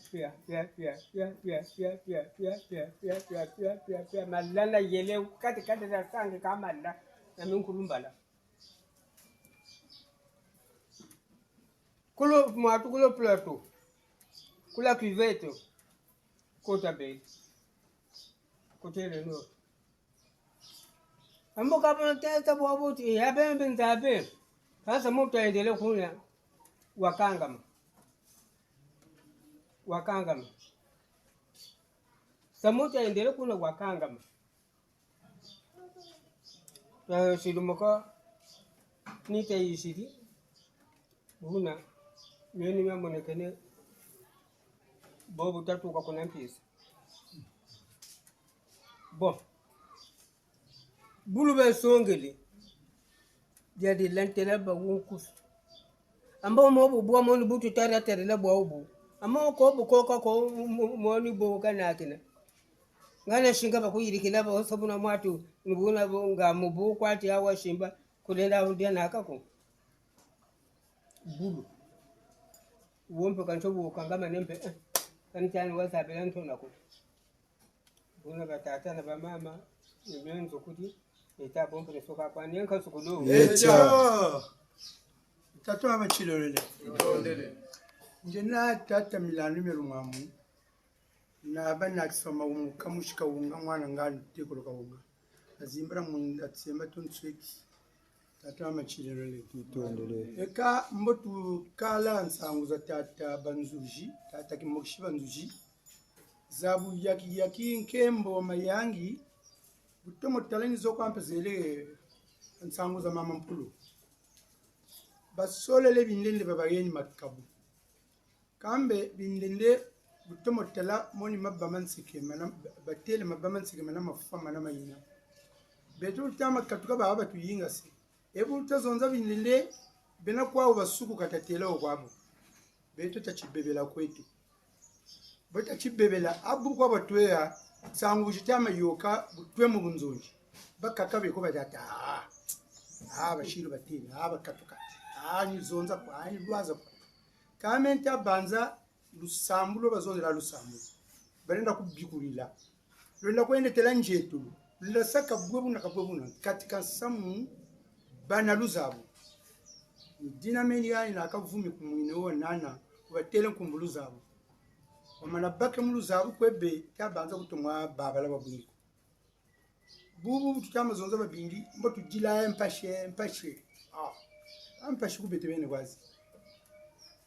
malala yele kati za sangi kama la na minkulumbala kulo mwatu kulo plato kula kiveto kota be kotele no ambo kama tata bwabuti ya bembe ntabe sasa mtu aendelee kunya wakangama samuta endele kuna wakangama na shidumuka nita yishiri buna nyeni mamonekane bobu tatu kwa kuna mpisa bon bulube songeli jadi lantela ba wonkus amba mo bo mo ni butu tara tara la bo bu amma ko bukoka ko moni bo kana kina ngana shinga ba kuyirikila ba sabuna mwatu nibuna nga mubu kwati awa shimba kulenda udia nakako bulu wompe kanchobu kangama nempe kanchani wasa belanto nako buna batata na bamama nimenzo kuti eta bombe soka kwa nyenka sukulu Tato amachilolele njena tata milanu mirungamu na bana kisoma kamushika unga mwana ngani tekolo kaunga azimbra mun atsemba tonsweki tata machilelo le eka mbotu kala nsangu za tata banzuji tata kimokishi banzuji zabu yaki nkembo mayangi butomo taleni zokwambezele nsangu za mama mpulu basolele bindende babayeni makabu kambe bindende butomo tala moni mabamantsike mana batele mabamantsike mana mafufa mana mayina betu tama katuka baba tuyinga se ebu tazonza bindende bena kwawo basuku katatela okwabo betu tachibebela kwetu bota chibebela abu kwa batweya sangu jitama yoka butwe mu bunzonji bakakabe ko badata bashiru batini bakatuka ni zonza kwa ni lwaza kwa kamenta banza lusambulo bazondela lusambu barenda kubikulila lenda kwende tela njetu lenda saka bwebu na kabwebu katika samu bana luzabu dina meni ya ina akavumi kumwine wo nana watele kumbuluzabu wamana bake muluzabu kwebe tabanza kutumwa baba la babungu bubu tutama zonza babindi mbo tujila empashe ampashi kubete bene kwazi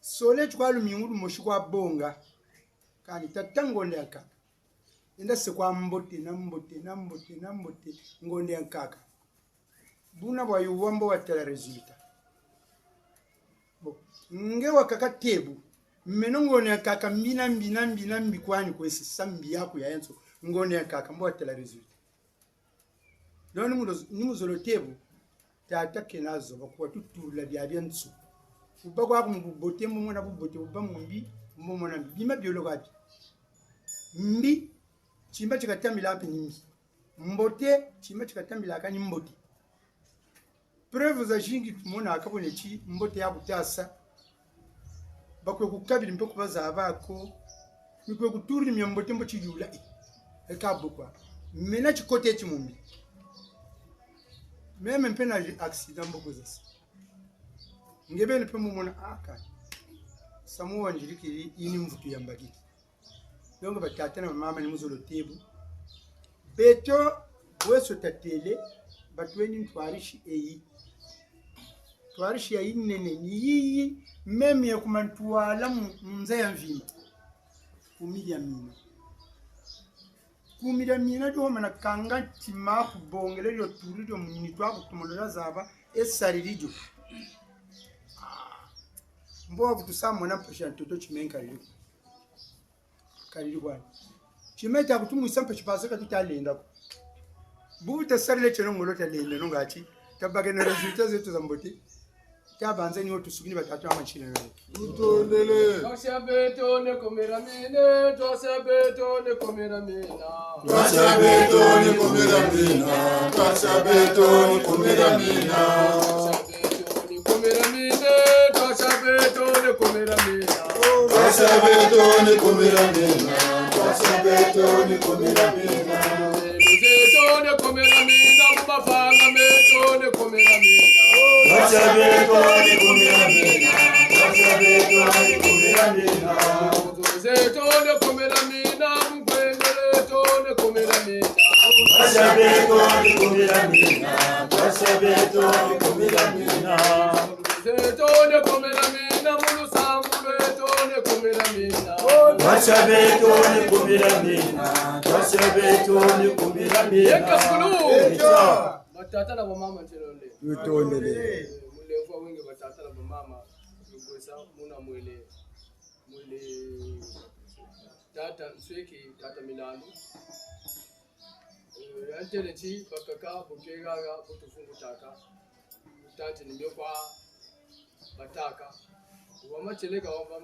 sole chwalu mingulu moshikwa bonga kandi tatangonde yakaka enda se kwa mbote na mbote ngonde yakaka buna bwa yuwambo watela resulta bo nge wakaka tebu mmeno ngone yakaka mbina mbikwani kwesi sambi yako ya enso ngone yakaka mbo watela resulta doni nimuzolo tebu tata kenazo bakwa tutula bya byensu ubakwa kumbubote mumona bubote ubamumbi mumona bima biologaji mbi chimba chikatamila api nyingi mbote chimba chikatamila kani mbote preuve za jingi tumona akabone chi mbote ya butasa bakwe kukabiri mpoko bazaba ko mikwe kuturi myambote mbo chijula ekabukwa mena chikote chimumbi meme mpena accident mboko zasi ngebe nipe mumona aka samuwa njirikiri ini mvutu ya mbagi dongo batata na mama ni muzolo tebu beto weso tatele batweni twarishi eyi twarishi ya inene ni yiyi meme ya kumantuala mze ya mvima kumira mina do mana kanga tima kubongele yo turido munitwa kutumolola zaba esaririjo mbo kutusamo na pasha toto chimenka riri bwana chimeta kutumu sampa chipasaka tutalenda ko buta sarile chero ngolo talenda no ngachi tabage na resulta zetu za mboti tabanze ni otu sugini batatu amachina wewe utondele twashabetone komera mine twashabetone komera mina twashabetone komera mina twashabetone komera mina twashabetone komera mina twashabetone komera mina twashabetone komera mina twashabetone komera mina mubafanga metone komera mina twashabetone komera mina twashabetone komera mina twashabetone komera mina mukwengeletone komera mina twashabetone komera mina twashabetone komera mina twashabetone komera mina mulusambulwetone komera mina twashabetone komera mina twashabetone komera mina yekasulu batata na mama ntelole utondele mulefu wenge batata na mama yukwesa muna mwele tata nsweki tata milano yanteleti bakaka bukegaga butufungu taka tati nimekwa bataka wamacheleka wa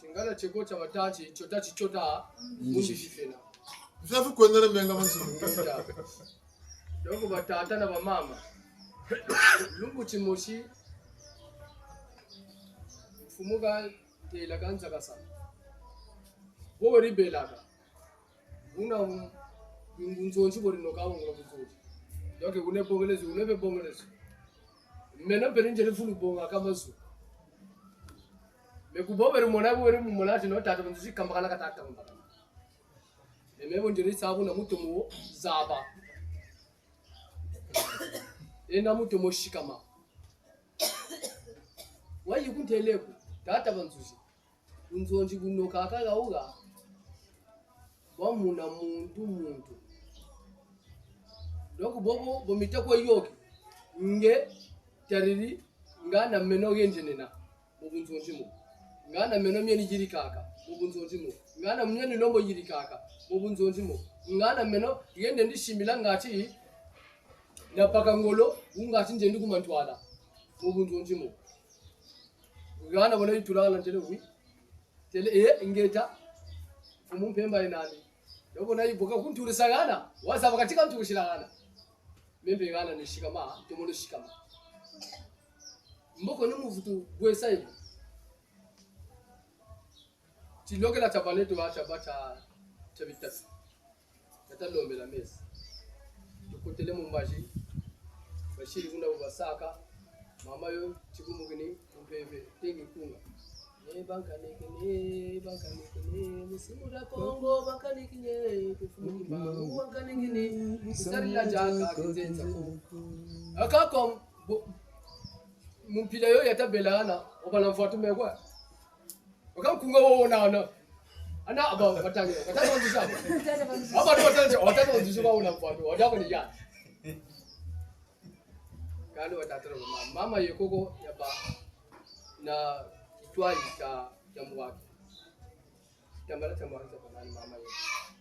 chingala cheko cha batati chota mushififena msafu kwendele menga mansu doko batata na mama lumbu chimoshi fumuga tela kanza kasa bo ribelaga una ngunzonzi bori no kawo ngoro buzoti doke une bongelezi mena perinje rifulu bonga kamasu mekubobere mona bori mumolati no tata bunzi kambakana katata mbaka emebo njiri sabu na mutumu zaba ena muto moshikama wayi kunteleku tata banzuzi unzonji kunoka akagauga wamuna muntu doko bobo bomita kwa yoki nge tariri ngana meno genjenena mubunzonji mu ngana meno myeni jiri kaka mubunzonji mu ngana myeni lombo jiri kaka mubunzonji mu ngana meno yende ndishimila ngati na paka ngolo ungati nje ndikumantwala mubunzonji mu ngana bona itulala ntele wi tele ngeta umumpemba inani doko na iboka kuntulisa ngana wasaba katika mtukushira ngana membe ngana nishikama tomono shikama mboko ni muvutu gwesa hivi tilogela tabanetu bacha cha vitasi tatalombe la mesi tukotele mumbaji bashiri kuna ubasaka mama yo chikumugini mpeve tengi kunga banka nekene musimura kongo banka nekine kufumuki bangu banka nekine sarila jaka kinzenza akako mumpila yo yatabelana obala mfatu mekwa wakamkunga wona ana aba batange batanga ndishaba aba ndo watanga ndishaba una mfatu wadako ni ya kando watatoro mama yekoko yaba na kitwali cha mwaki tambala cha mwaki kwa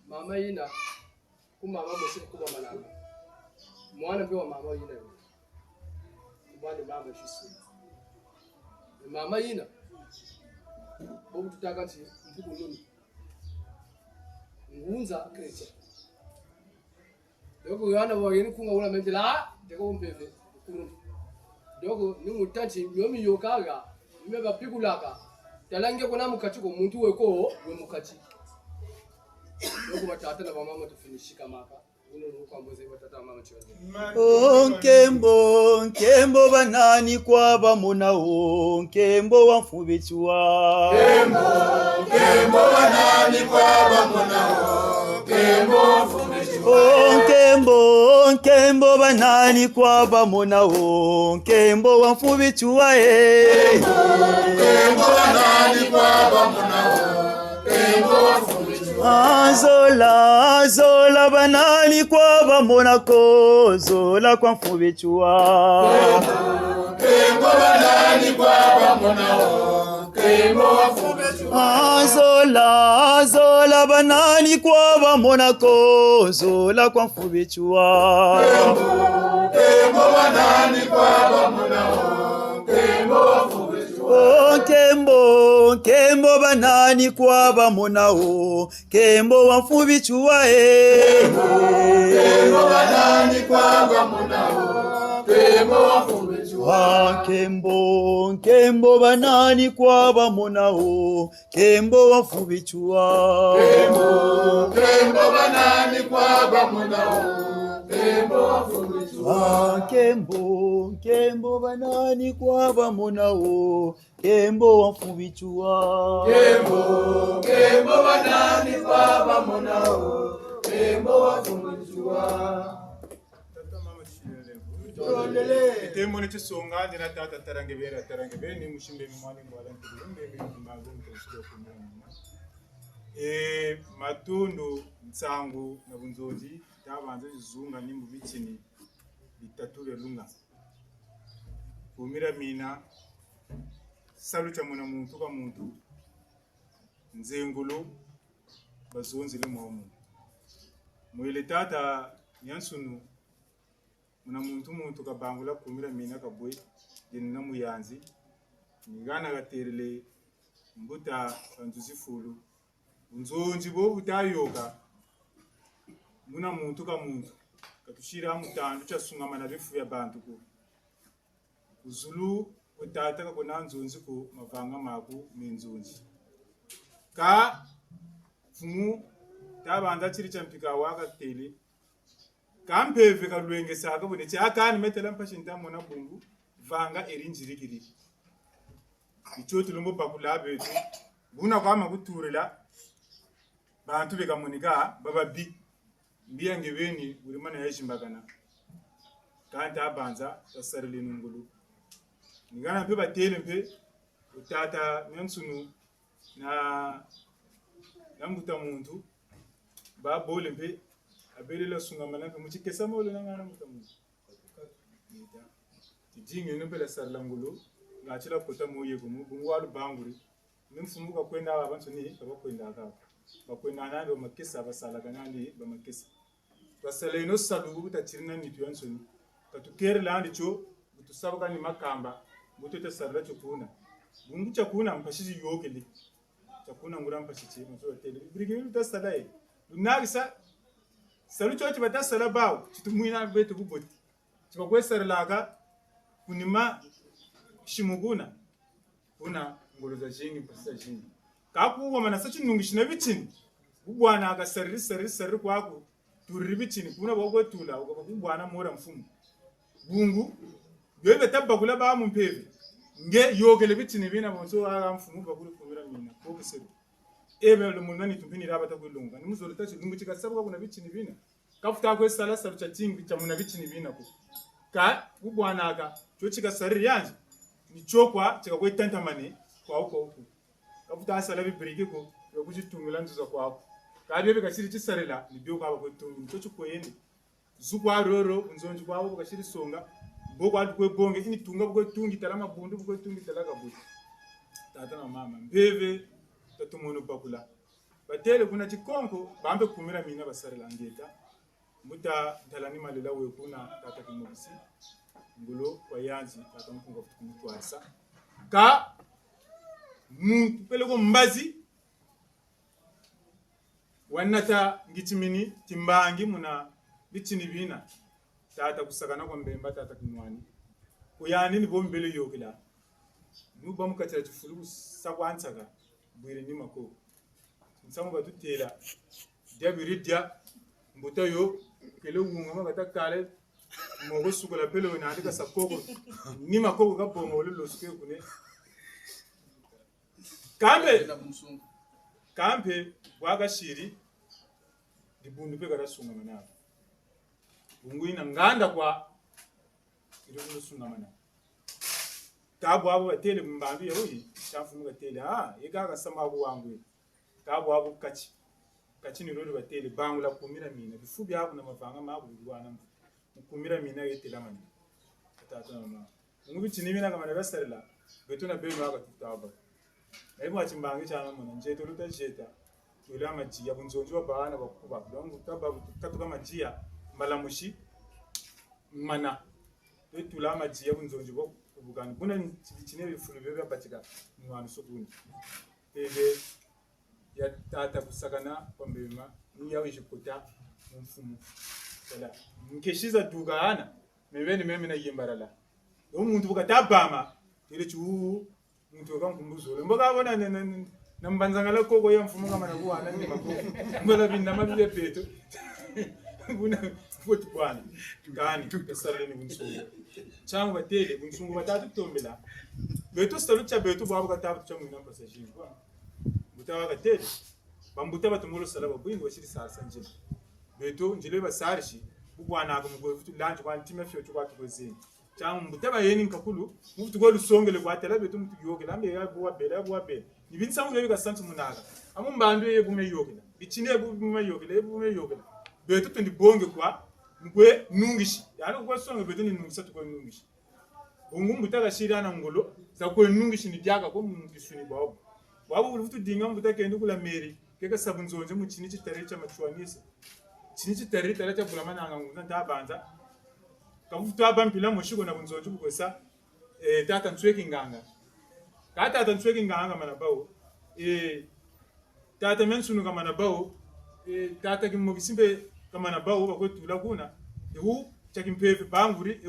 mama yina kumama moshiku kwa malanga mwana mbiwa mama yina mwana mama shisi mama yina bobu tutaka nti mpuku nuni ngunza kreche doko yana wageni kunga ula mentela deko mpeve kunu doko ni mutanchi yomi yokaga nimeba pikulaka talange kona mukachiko muntu weko we mukachi doko batata na mama tufinishika maka Nkembo banani kwa bamonao nkembo wamfubichwa Nkembo banani kwa bamonao nkembo wamfubichwa Nkembo banani kwa bamonao nkembo wamfubichwa Nkembo banani kwa bamonao nkembo wamfubichwa Zola banani kwa bamonako zola kwa mfubichwa Nkembo banani kwa bamonao nkembo wamfubichwa Zola banani kwa bamonako zola kwa mfubichwa Nkembo banani kwa bamonao nkembo wamfubichwa Nkembo banani kwa bamonao nkembo wamfubichwa Nkembo banani kwa bamonao nkembo wamfubichwa Nkembo banani kwa bamonao nkembo wamfubichwa Nkembo banani kwa bamonao nkembo wamfubichwa Nkembo banani kwa bamonao nkembo wamfubichwa Nkembo banani kwa bamonao nkembo wamfubichwa Temone chisonga ndina tata tarangebera ni mushimbe mwani mwala ntulimbe mbangu mtashiro kumana matundu nsangu na bunzozi tabanze zunga ni mubikini bitature lunga kumira mina salucha mwana muntu ka muntu nzengulu bazonzi le mwomu mwile tata nyansunu muna muntu kabangula kumira mina kabwe dinna muyanzi nigana gaterele mbuta banzuzi fulu unzonji bo utayoka muna muntu ka muntu katushira mutandu chasunga na bifu ya bantu ko uzulu utata ka kona nzonzi ko mavanga maku minzonji ka fumu tabanda chiri champika waka tele kampeve kalwenge saka bone chakani metela mpashinta mona bungu vanga erinjirikiri icho tulombo pakulabe tu buna kwama kuturela bantu bekamonika baba bi mbiya ngebeni buri mana yashimbagana kanta banza tasarili nungulu ningana mpe batele mpe utata nyansunu na mbuta muntu ba bole mpe abelela sunga manampe muchikesa molo nangana mbuta muntu tijingi nombe la sarlangulu ngachila kota moye gumu bungwalu banguri nimfumuka kwenda abantu ni abakwenda akabo bakwenda nando makesa basala kanandi bamakesa basala ino salubu butachirina nitu yansoni katukere landi cho butusabaka ni makamba butete sarla chokuna bungu chakuna mpashizi yogeli chakuna ngura mpashichi mzo tele brigimi butasala e lunagisa salu cho chibatasala bawo chitumuina betu buboti chibakwesara laga kunima shimuguna kuna ngoloza jingi mpasisa jingi kakuwa mana sachi nungishina bichini ubwana agasariri kwako turiri bichini kuna bagwetula ubwana mora mfumu bungu bebe tabakula ba mumpeve nge yogele bichini bina bonso aga mfumu bakule kumira mina kokesero ebe lo munani tumpini rabata kulunga nimuzoro tachi lungu chikasabuka kuna bichini bina kafuta ko sala saru cha chingi cha muna bichini bina ko ka ubwana aga cyo chikasariri yanje ni chokwa chikakwetanta mane kwa huko kafuta asala bibirike ko yokuchitungula nzuza kwako kadebe kashiri chisarela nibyo kwaba kwetungu cyo chukoyende zukwa roro unzonje kwabo kashiri songa boko adukwe bonge ini tunga boko tungi talama bundu boko tungi talaka buti tata na mama mbeve tatumono bakula batele kuna chikonko bambe kumira mina basarela ngeta muta dalani malela we kuna tata kimobisi ngulo wayanzi tata mpunga kumutwasa ka muntu peleko mbazi wanata ngichimini timbangi muna bichini bina tata kusakana kwa mbemba tata kinwani kuyani ni bombele yogila nuba mukatira chifulu sakwantsaka bwire ni mako nsamu batutela diabiridia mbuta yo kele wunga magata kale mogo sukola pelo na ndika sakoko ni makoko kabongo lo suke kune kampe waga shiri dibundu pe gara sunga mana bungu ina nganda kwa ido sunga mana tabu abo batele mbambi yoyi chafu mga tele yegaga sama abo wangu tabu abo kachi ni rodi batele bangula kumira mina bifubi abo na mavanga mabu bwana kumira mina yetela mani tata mama ngubi chinimina kama na basarela betuna be mwa katutaba ebo achimbangi chana mona njeto lutajeta tula majia bunzonjo bana bakuba dongo taba katuka majia malamushi mana tula majia bunzonjo bo kubugana kuna chine bifulu bebe batika mwana sokuni ebe ya tata kusakana kwa mbema ni yawe jikota mfumu sala nkeshiza dugana mebeni meme na yimbarala umuntu bukatabama tele chu muntu kangumbuzole mboka bona na mbanzangala koko ya mfumu kama na kuana ni makoko mbola binda mabile peto kuna futi bwana gani kasarele ni bunsungu changu batele bunsungu batatu tombela beto stalu cha beto babo katabu changu ina passager bwana mutawa katele bambuta batumulo sala babingo bashiri sasa nje beto njile basarishi bwana akumugwe futi lanje kwa ntime fyo chwa tukozini changu mbutaba yeni nkakulu mufuti kwa lusongele kwa tela beto mutu yoke lambe ya bwa bela ibinsa mu yebika santu munaga amumbandu yebume yokela bichine yebume yokela yebume yokela beto tundi bonge kwa ngwe nungishi yani kwa songa beto ni nungisa tukwe nungishi bungu mbutaka shirana ngolo za kwe nungishi ni diaga kwa mungisuni babu babu ulifutu dinga mbutaka endu kula meri keka sabunzonje mu chini chitare cha machuanisa chini chitare tare cha bulamana nganguna tabanza kafutu abampila mushiko na bunzonje bukwesa tata ntweki nganga tata ntweki nganga mana bawo tata mensunu kama na bawo tata kimogisimbe kama na bawo bakwetula kuna chakimpefe banguri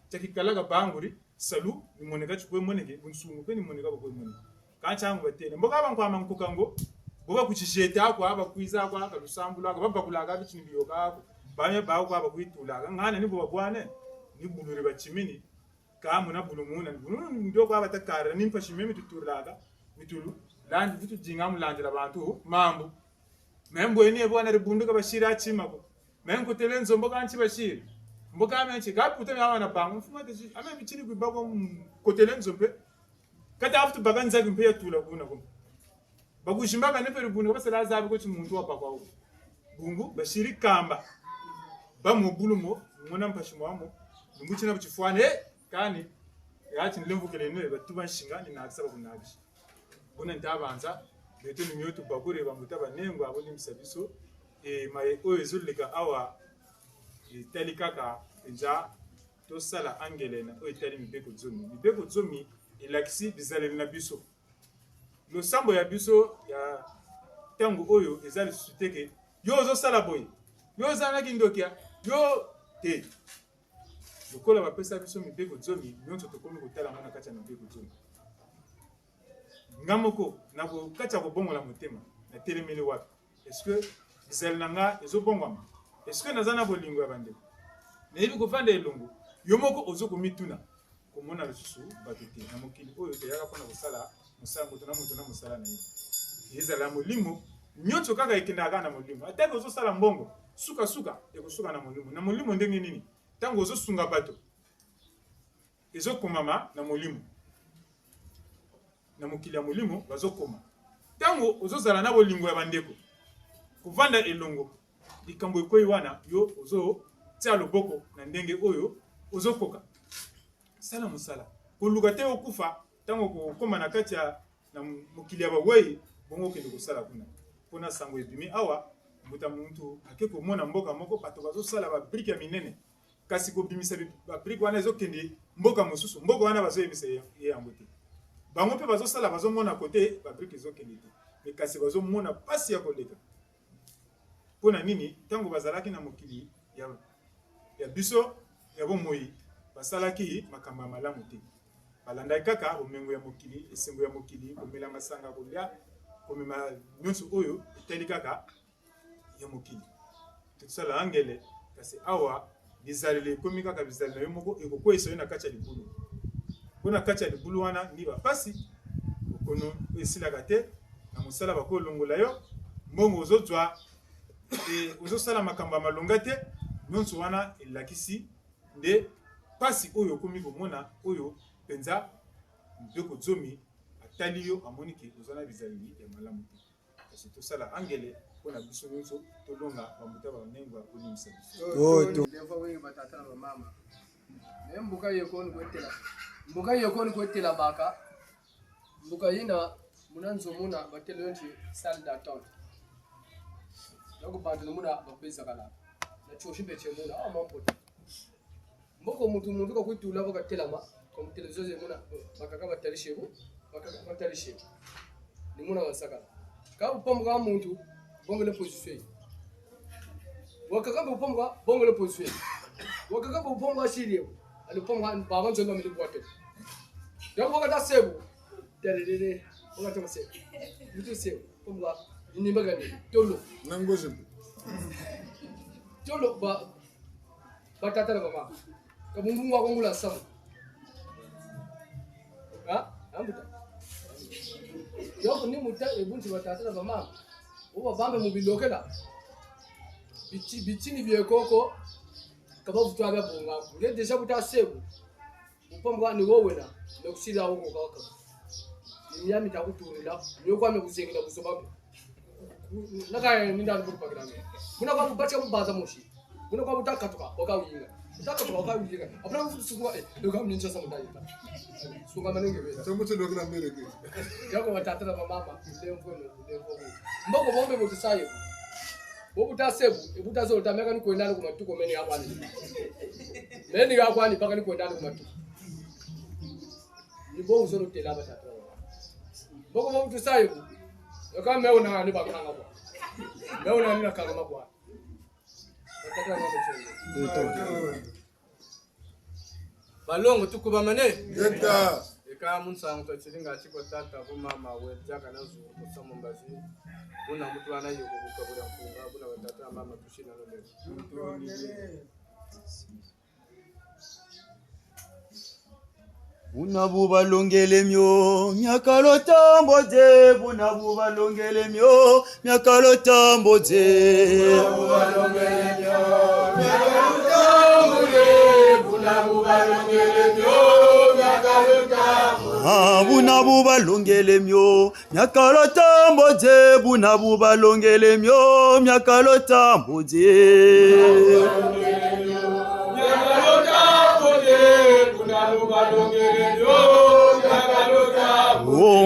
chakikalaga banguri salu nimoneka chikwe moneke bunsungu pe nimoneka bakwe moneke kanchangu batene mboka abankwa mankukango boba kuchijeta kwa abakwiza kwa kalusambula kwa babakulaga bichini biyoka banye bawo kwa bakwitulaga ngana ni boba bwane ni bulure bachimini kamu na bulumuna ndio kwa batakara nimpa shimemi tutulaga mitulu landi vitu jingamu landi la bantu mambo membo eni ebwana ribunduka bashira achimako menko telenzo mboka anchi bashira mboka amenche ga puta ya wana bangu fuma de ame michini ku bako kotele nzompe kata aftu baganza kumpe ya tula kuna ko bagushimba ka nefe rubuni ko sala zabi ko chimuntu wa pakwa bungu bashiri kamba ba mubulumo mona mpashimo amo nguchi na buchifwane kani yati ndlemvukele ne batuba nshinga ni nakisaba kunabishi bona ndabanza beto ni myoto bakure bamutaba nengo aboni msabiso maye oyo ezoleka awa etali kaka enza tosala angelena oyo etali mibeko zomi elakisi bizaleli na biso losambo ya biso ya ntango oyo eza lisusu teke yo ozosala boye yo ozalaki ndokia yo te lokola bapesa biso mibeko zomi nyonso tokomi kotala mwana kati ya mibeko zomi nga moko na kati ya kobongola motema natelemeli wapi eske bizaleli na nga ezobongwama eske naza na bolingo ya bandeko nayebi kofanda elongo yo moko ozokomituna komona lisusu bato te na mokili oyo toyaka mpona kosala mosala moto na mosala na ye ezala molimo nyonso kaka ekendaka kaka na molimo atake ozosala mbongo sukasuka ekosuka na molimo ndenge nini ntango ozosunga bato ezokomama na molimo na mokili ya molimo bazokoma ntango ozozala na bolingo ya bandeko kovanda elongo likambo ekoyi wana yo ozotia loboko na ndenge oyo ozokoka sala mosala koluka te okufa ntango kokoma na kati ya na mokili ya bawei bongo okende kosala kuna mpona sango ebimi awa mbuta muntu ake komona mboka moko bato bazosala babrike ya minene kasi kobimisa babrike wana ezokende mboka mosusu mboka wana bazoyebisa ye yango te bango mpe bazosala bazomona kote babrike ezokende te me kasi bazomona pasi ya koleka mpona nini ntango bazalaki na mokili ya biso ya bomoi basalaki makambo ya malamu te balandaki kaka bomengo ya mokili esengo ya mokili komela masanga kolia komema nyonso oyo etali kaka ya mokili tosala angele kasi awa bizaleli ekomi kaka bizaleli na yo moko ekokweyisa yo na kati ya libulu mpo na kati ya libulu wana ndi bapasi okono esilaka te na mosala bakolongola yo mbongo ozozwa ozosala makambo ya malonga te nyonso wana elakisi nde pasi oyo okomi komona oyo mpenza mbeko zomi atali yo amoni ke ozana bizaleli ya malamu te kasi tosala angele mpona biso nyonso tolonga bamuta banengo ya kolimisa biso batata na bamama naye mbuka yekoni kwetela baka mbuka yina muna nzomuna batele yonti salle d'attente yoko bandele muna babeza kala na choshimbe chemuna awa mampota mboko muntu kwa kwitula boka telama comme television muna bakaka batalishebo ni muna wasaka ka upombo ka muntu bongo le position wakaka upombo ka bongo le position wakaka upombo ka shiriyo ali upombo ka baba nzondo mi boate donc boka ta sebu dere boka ta sebu mutu sebu upombo ka ni bagani tolo nangoje tolo batata na baba kabungu wa kongo la sama ambuta yoko ni muta ebunti batata na baba uba bambe mubilokela bichini byekoko kaba vutwa bunga nge deja buta sebu upomba ni wowe na nokusira wo kaka ni yami ta kuturila ni kwa me kuzengela kusobabu nakaya ni ndani kupakira me kuna kwa kubacha kubaza moshi kuna kwa butaka toka wakawinga apna kusukuwa ndoka mninja sa mudai sunga manenge beza somuto ndokula mbele ke yako batata na mama lemvo mboko bombe mutusayo bobuta sebu ebuta zo tameka ni kwendana ku matuko meni yakwani meni yakwani paka ni kwendana ku matuko ni bo uzoro tela batata mboko bobutusayo yoka meona ni bakanga kwa meona ni nakanga kwa batata na mama balongo tukuba mane yeta eka munsango twachilinga chiko tata ko mama wetaka nazo kusoma mbazi kuna mtu anayo kukabula mfunga kuna watata mama tushina leo Unabubalongele myo myakalo tamboze bunabubalongele myo myakalo tamboze unabubalongele myo myakalo tamboze Buna buba longele myo myakalo tamboje buna buba longele myo myakalo tamboje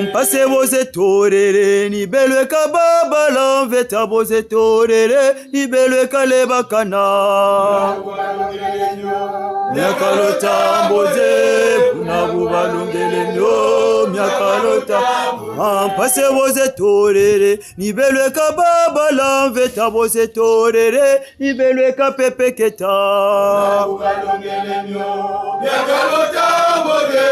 Mpase boze torere ni belwe ka baba lanveta boze torere ni belwe ka lebakana myakalo tamboje buna buba longele myo myakalo tamboje Mpase boze torere ni belwe ka baba lanveta boze torere ni belwe ka pepeketa myakalo tamboje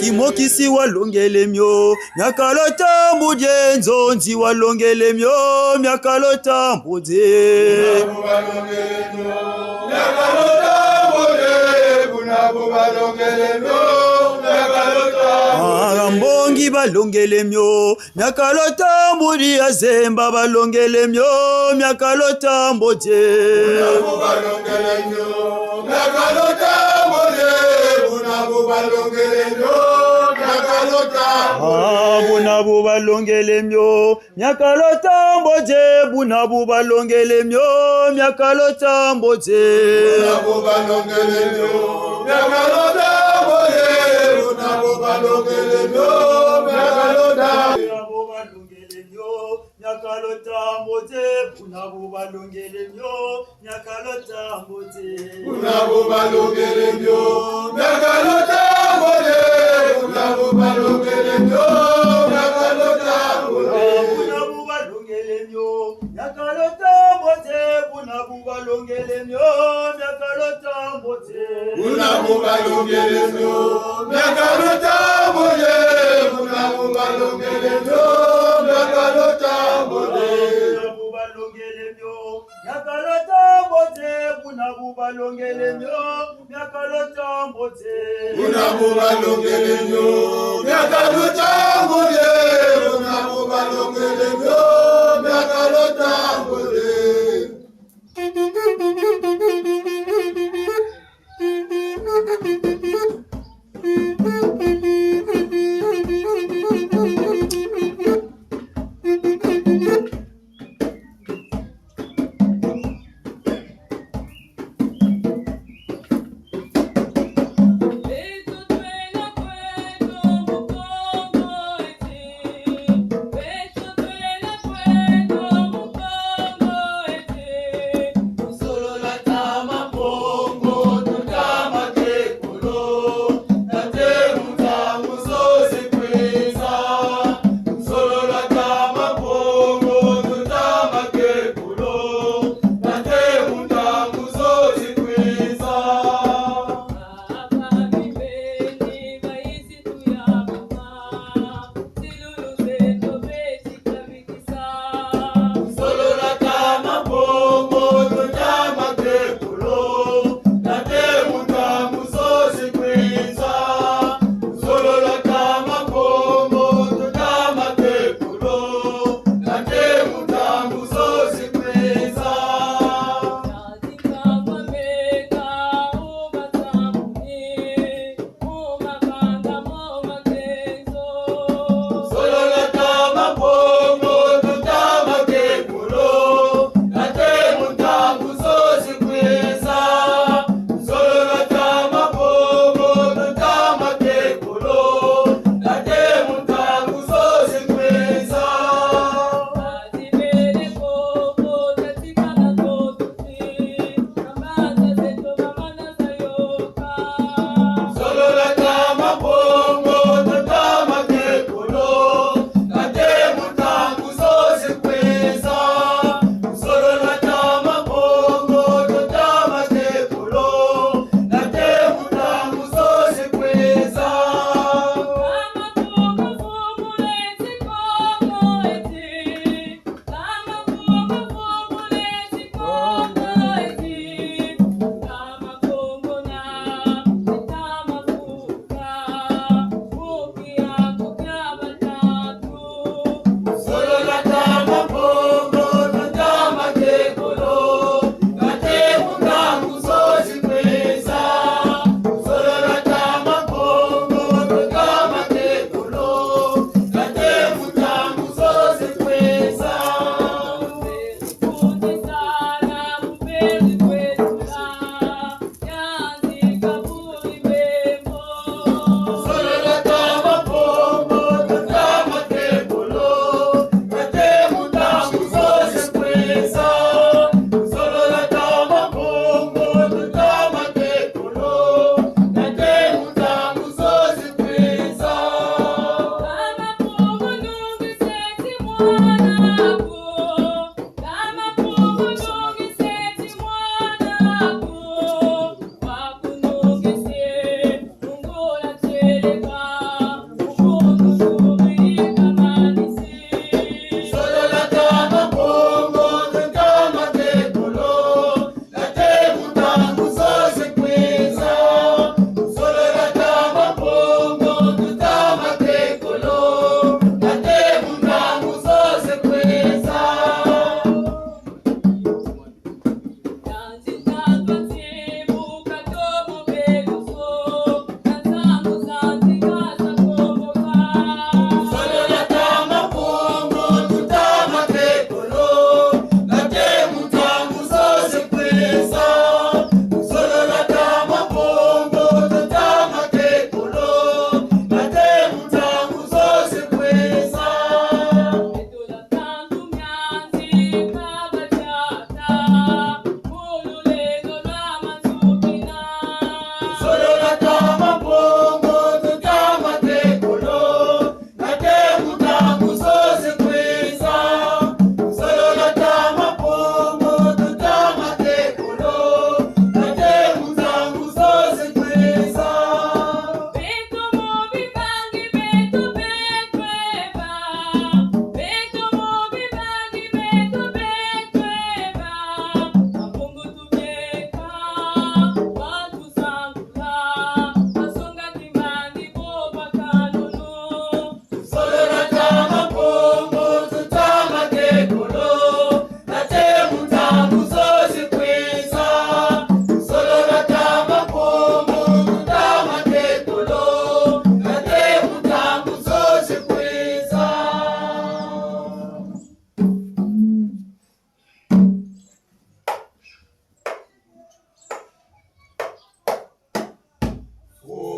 Kimokisi walongele myo myakalo tambuje nzonzi walongele myo myakalo tambuje Mbongi balongele myo myakalo tamburi azemba balongele myo myakalo tambuje Buna buba longele myo myakalo tamboje buna buba longele myo myakalo tamboje buna buba longele myo myakalo tamboje buna buba longele myo myakalo tamboje buna buba longele myo myakalo tamboje buna buba longele myo myakalo tamboje buna buba longele myo myakalo tamboje buna buba longele myo myakalo tamboje buna buba longele myo myakalo tamboje buna buba longele myo myakalo tamboje buna buba longele myo myakalo tamboje myakalo tamboje buna buba longele myo myakalo tamboje buna buba longele myo myakalo tamboje buna buba longele myo myakalo tamboje Solo la tama pongo, tu tama te colo.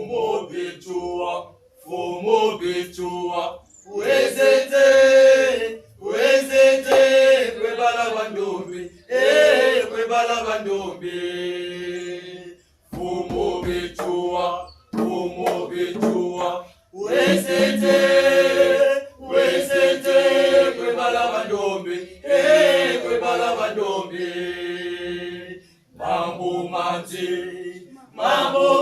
fumo bichua, fumo bichua. Wezete, wezete, kwebala bandombi, kwebala bandombi. Fumo bichua, fumo bichua. Wezete, wezete, kwebala bandombi, kwebala bandombi. Mambo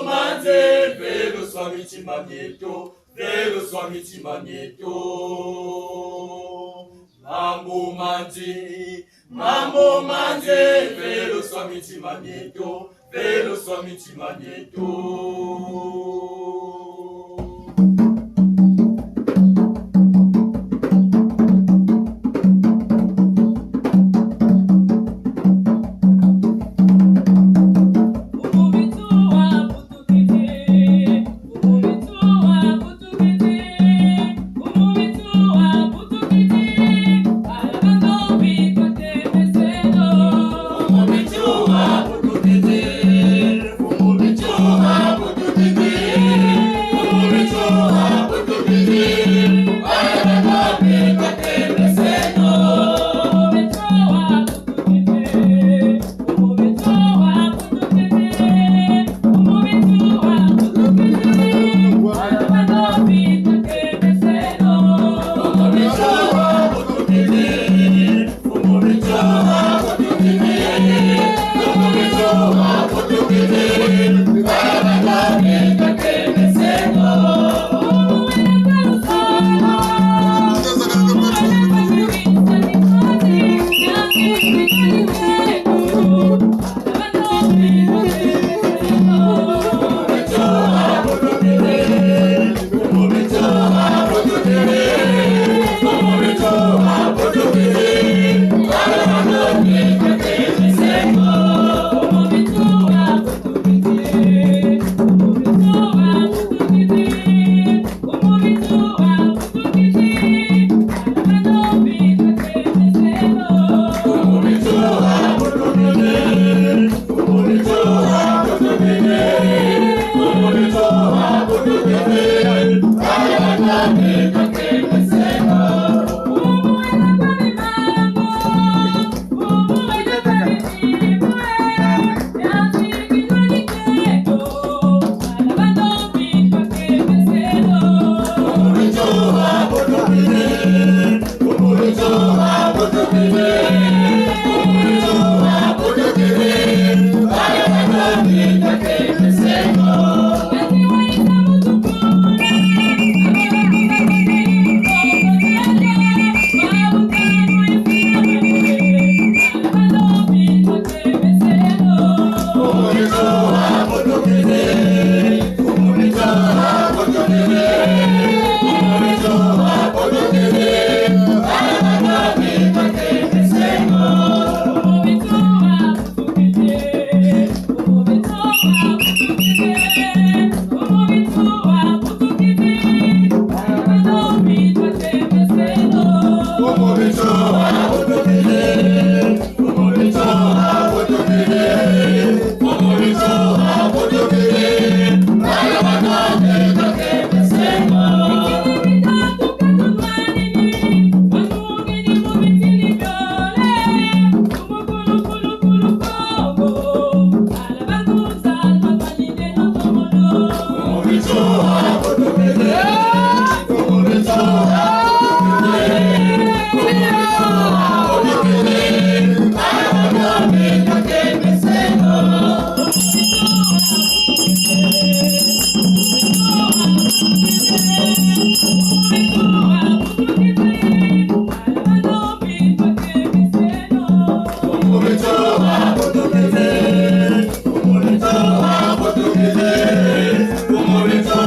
manje, velo swami chimamieto, velo swami chimamieto. Mambo manje, velo swami chimamieto, velo swami chimamieto.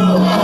Oh,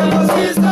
Vamos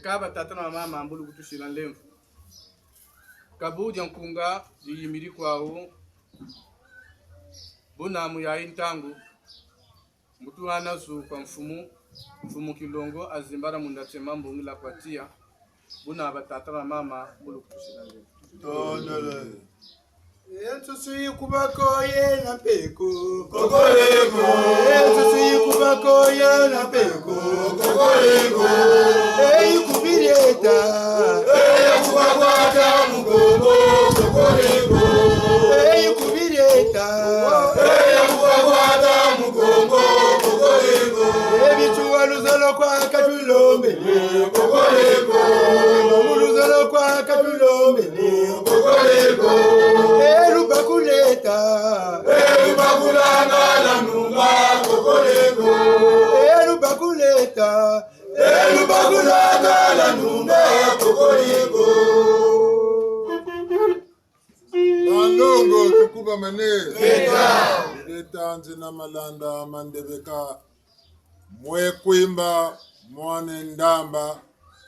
Ekaba tata na mama ambulu kutushila lemfu. Kabu jankunga yimiri kwao. Buna muya intangu. Mutu anazu kwa mfumu kilongo azimbara mundatema mbungi la kwatia. Buna abatata na mama ambulu kutushila lemfu. Tonele. Entusuyi kubako ye na peko Kokoreko. Entusuyi kubako ye na peko Kokoreko. Eyi kubireta Eyi kubakwata mugongo. Kokoreko. Eyi kubireta Eyi kubakwata mugongo. Kokoreko. Ebichuwa luzolo kwa katulombele Kokoreko. Luzolo kwa katulombele Kokoreko. Bakuleta Bakulanga la numba. Kokoreko. Bakuleta Bakulanga la numba. Kokoreko. Malongo tukuba mane. Leta. Leta nzina malanda mandebeka. Mwe kwimba mwane ndamba.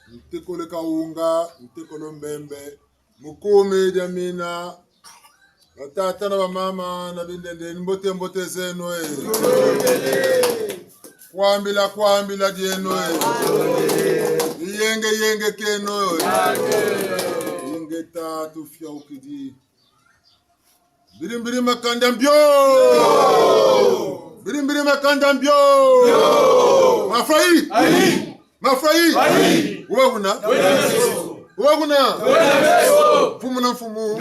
Ntikole kaunga, ntikole mbembe. Mukumi jamina. Batata na bamama na bindende mbote zeno Kwambila jeno Yenge keno Yenge tatu fya ukidi Birimbiri makanda mbyo Birimbiri makanda mbyo Mafrai Ali Mafrai Ali Uwaguna Uwaguna Fumu na fumu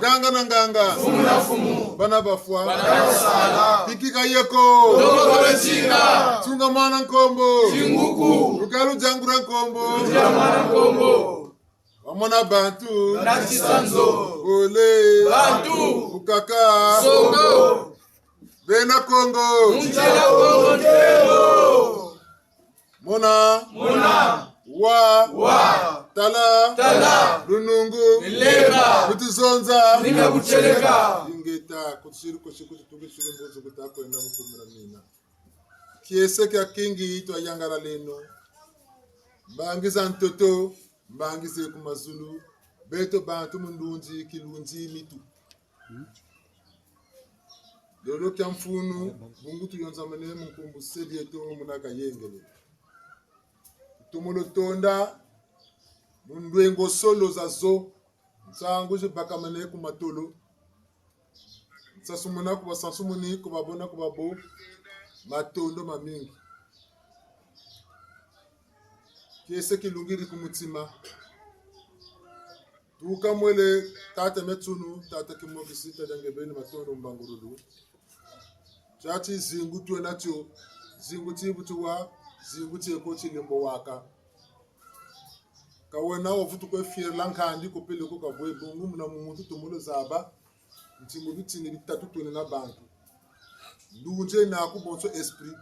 Ganga na ganga Fumu na fumu Bana bafwa Pikika yeko Dogo kore chinga Tunga mana nkombo Chinguku Rukalu jangura nkombo Ujia mana nkombo Wamona bantu Nachisanzo Ole Bantu Ukaka Songo Bena Kongo Mchana Kongo Telo Mona Wa Tala Runungu Leba Kutuzonza Nika kucheleka Ingeta kutushiru koshikutu tukishuru mbozo kutako enda mkumira mina Kiese kia kingi itwa yangara leno Mbangiza ntoto Mbangize kumazulu Beto bantu mundunji kilunji mitu Lolo kia mfunu Mungu tuyonza mene mkumbu sedi eto munaka yengele Tumulo tonda Mundwengo solo zazo Nsangu jibaka mene kumatolo Nsasumuna kuba sansumuni kuba bona kuba bo Matondo mamingi Kiese kilungiri kumutima Tuka mwele tate metunu Tate kimokisi tajangebeni matondo mbangurulu Chati zingu tuwe natyo Zingu tibu tuwa Zingu tieko chilimbo waka Kawena wafutu kwe fier lankandi kopele ko kabwe bongo muna mumuntu tumulo zaba ntimu bitini bitatu tone na bantu lunje na ku bonso esprit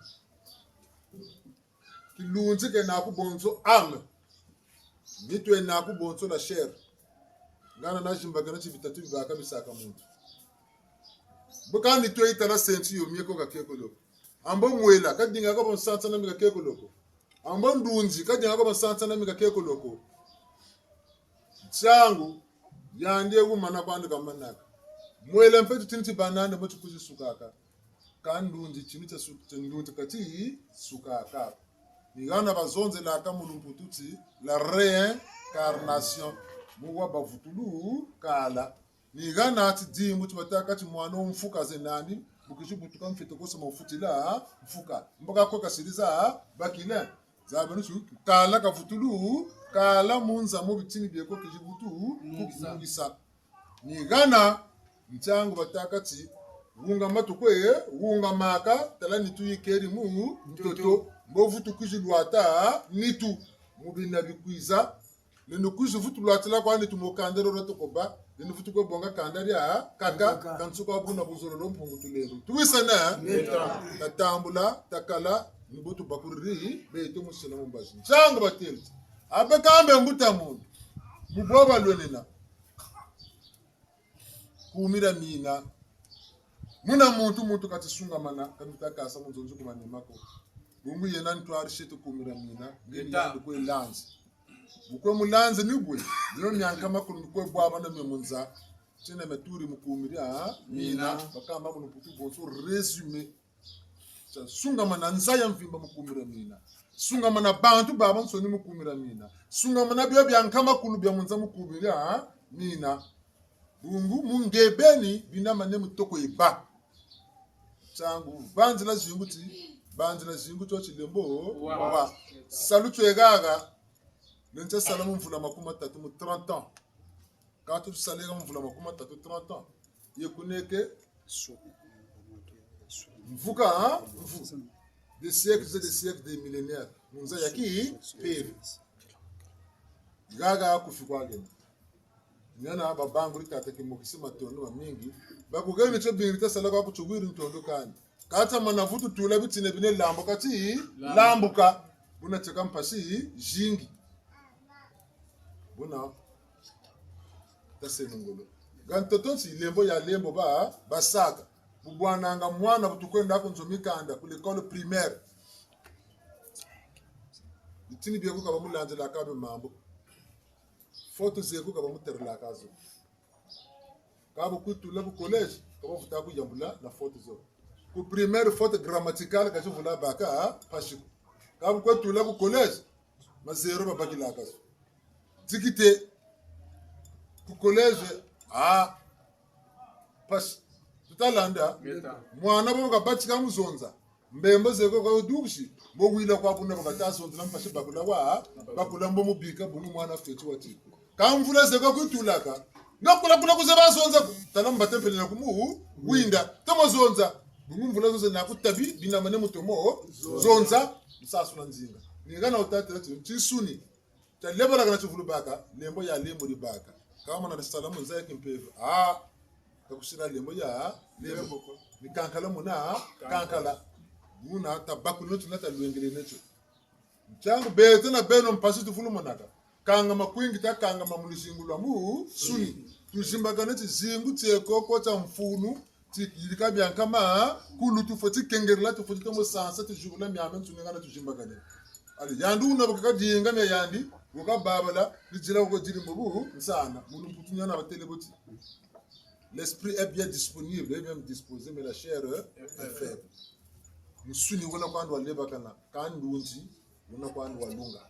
ki lunje ke na ku bonso âme mitwe na ku bonso la chair ngana na jimbaga na bitatu bibaka bisaka muntu bukandi to itala sentu yo mieko ka kekolo ambo mwela kadinga ko bonsanta na mika kekoloko ambo ndunji kadinga ko bonsanta na mika kekoloko changu yande umana kwandi kamanaka mwele mpetu tinti banane mochu kuzi sukaka kandundi chimita ndundi kati sukaka nigana bazonze la kamulumpu tuti la réincarnation muwa bavutulu kala nigana ati di mutu bataka ti mwana umfuka zenani bukijibutuka mfete kosa mufutila mfuka mboka ko kasiriza bakina zabanusu kala kavutulu kala munza mu bitini byeko kijibutu kukungisa nigana mchangu batakati wunga matukwe wunga maka tala nitu yikeri mu mtoto mbovu tukujilwata nitu mubina bikwiza nenu kuju vutu lwatila kwa nitu mokandero rotokoba nenu vutu ko bonga kandaria kaka kansuka buna buzoro mpungu tuleru tuwisana tatambula takala nibutu bakuriri beito musina mumbaji mchangu bateli abekambe nguta mundu muboba lwenena kumira mina muna muntu kati sunga mana kanuta kasa munzonju kumanimako bungu yena ntwari shetu kumira mina ngeni yandi kwe lanzi bukwe mulanzi nibwe zino nyanka makuru kwe bwaba na memunza tena meturi mukumira mina bakamba kuno putu bonso resume sunga mana nzaya mvimba mukumira mina sunga mana bantu baba nsoni mukumira mina sunga mana byo byanka makuru bya munza mukumira mina bungu mungebeni binama ne mutoko iba changu banzila zinguti ochilembo wa salutu egaga lenza salamu mvula makuma tatu mu 30 ans quand tu salega mvula makuma tatu 30 ans yekuneke mvuka des siècles et des siècles des millénaires munza yaki peve gaga kufikwa gena nyana babangu litateke mukisi matondo mingi bakugene cyo bingita salaga kuchugwira ntondo kandi kata manavutu tula bitine bine lambuka ti lambuka buna teka mpasi jingi buna tasenungolo gantotonsi lembo ya lembo basaka bubwananga mwana butukwenda kunzomikanda ku l'école primaire bitini byeko kaba mulanzela kabe mambo foto zeko kaba muterla kazo kaba kutula ku college kaba futa ku yambula na foto zo ku primaire faute grammaticale ka juvula baka pashiku kaba kutula ku college ma zero babaki la kazo tikite ku college pas tutalanda mwana boga batika muzonza mbembo zeko kwa dukushi bogwila kwa kuna batasonza nampashi bakula mbo mubika bungu mwana fetu wati kamvula zeko kutulaka nakula kuzeba zonza talamba tempele nakumu winda tomozonza bungu mvula zonza nakutabi binamane mutomo zonza msasuna nzinga ningana utatela tisuni talebala kana chuvulu baka lembo ya lembo libaka kama na salamu nzaya kimpevu kakusira lembo ya lembo ni kankala muna kankala muna tabaku notu nata luengele necho mchangu bete na beno mpasi tufulu monaka kanga makwingi ta kanga mamulisingulwa mu suni tushimbaga neti zingu teko kota mfunu tikilika byankama kulu tufoti kengerla tufoti tomo sansa tujugula myame tunengana tushimbaga ne ali yandu na bakaka dinga me yandi woka babala lijira ko jiri mbubu nsana munu putunyana bateleboti. L'esprit est bien disponible, est même disposé, mais la chair est faible. Nous sommes là quand on va lever kana, quand on dit, on a quand on va lunga.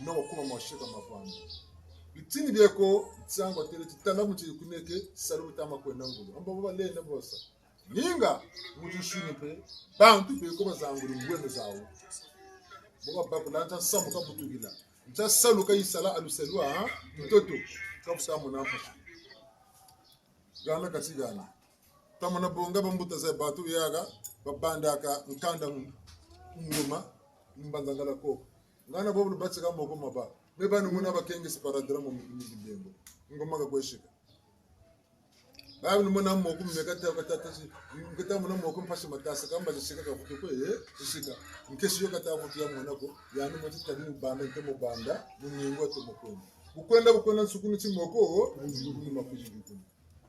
Non, on commence à marcher comme un fan. Le tini bieko, tiens quand tu es là, tu connais que salut ta ma kwenangulo. On va aller na bossa. Ninga, mutu shuni pe, bantu pe ko bazangulu ngwendo zawo. Boka bakulanta samu ka butugila. Nta salu ka isala aluselwa, mtoto. Kabusa munafa. Gana kasigana tamana bonga bambuta za batu yaga babanda ka nkanda ngoma mbandangala ko ngana bobu batsika moko maba meba numuna bakenge separadra mu milimbo ngoma ga kweshika babu numuna moko mmekata katatashi ngata muna moko mpashi matasa kamba zishika ka futu ko shika nkesi yo kata futu ya monako yani mati tadi banda nkemo banda muningo to moko bukwenda nsukuni chimoko ngumi makujibu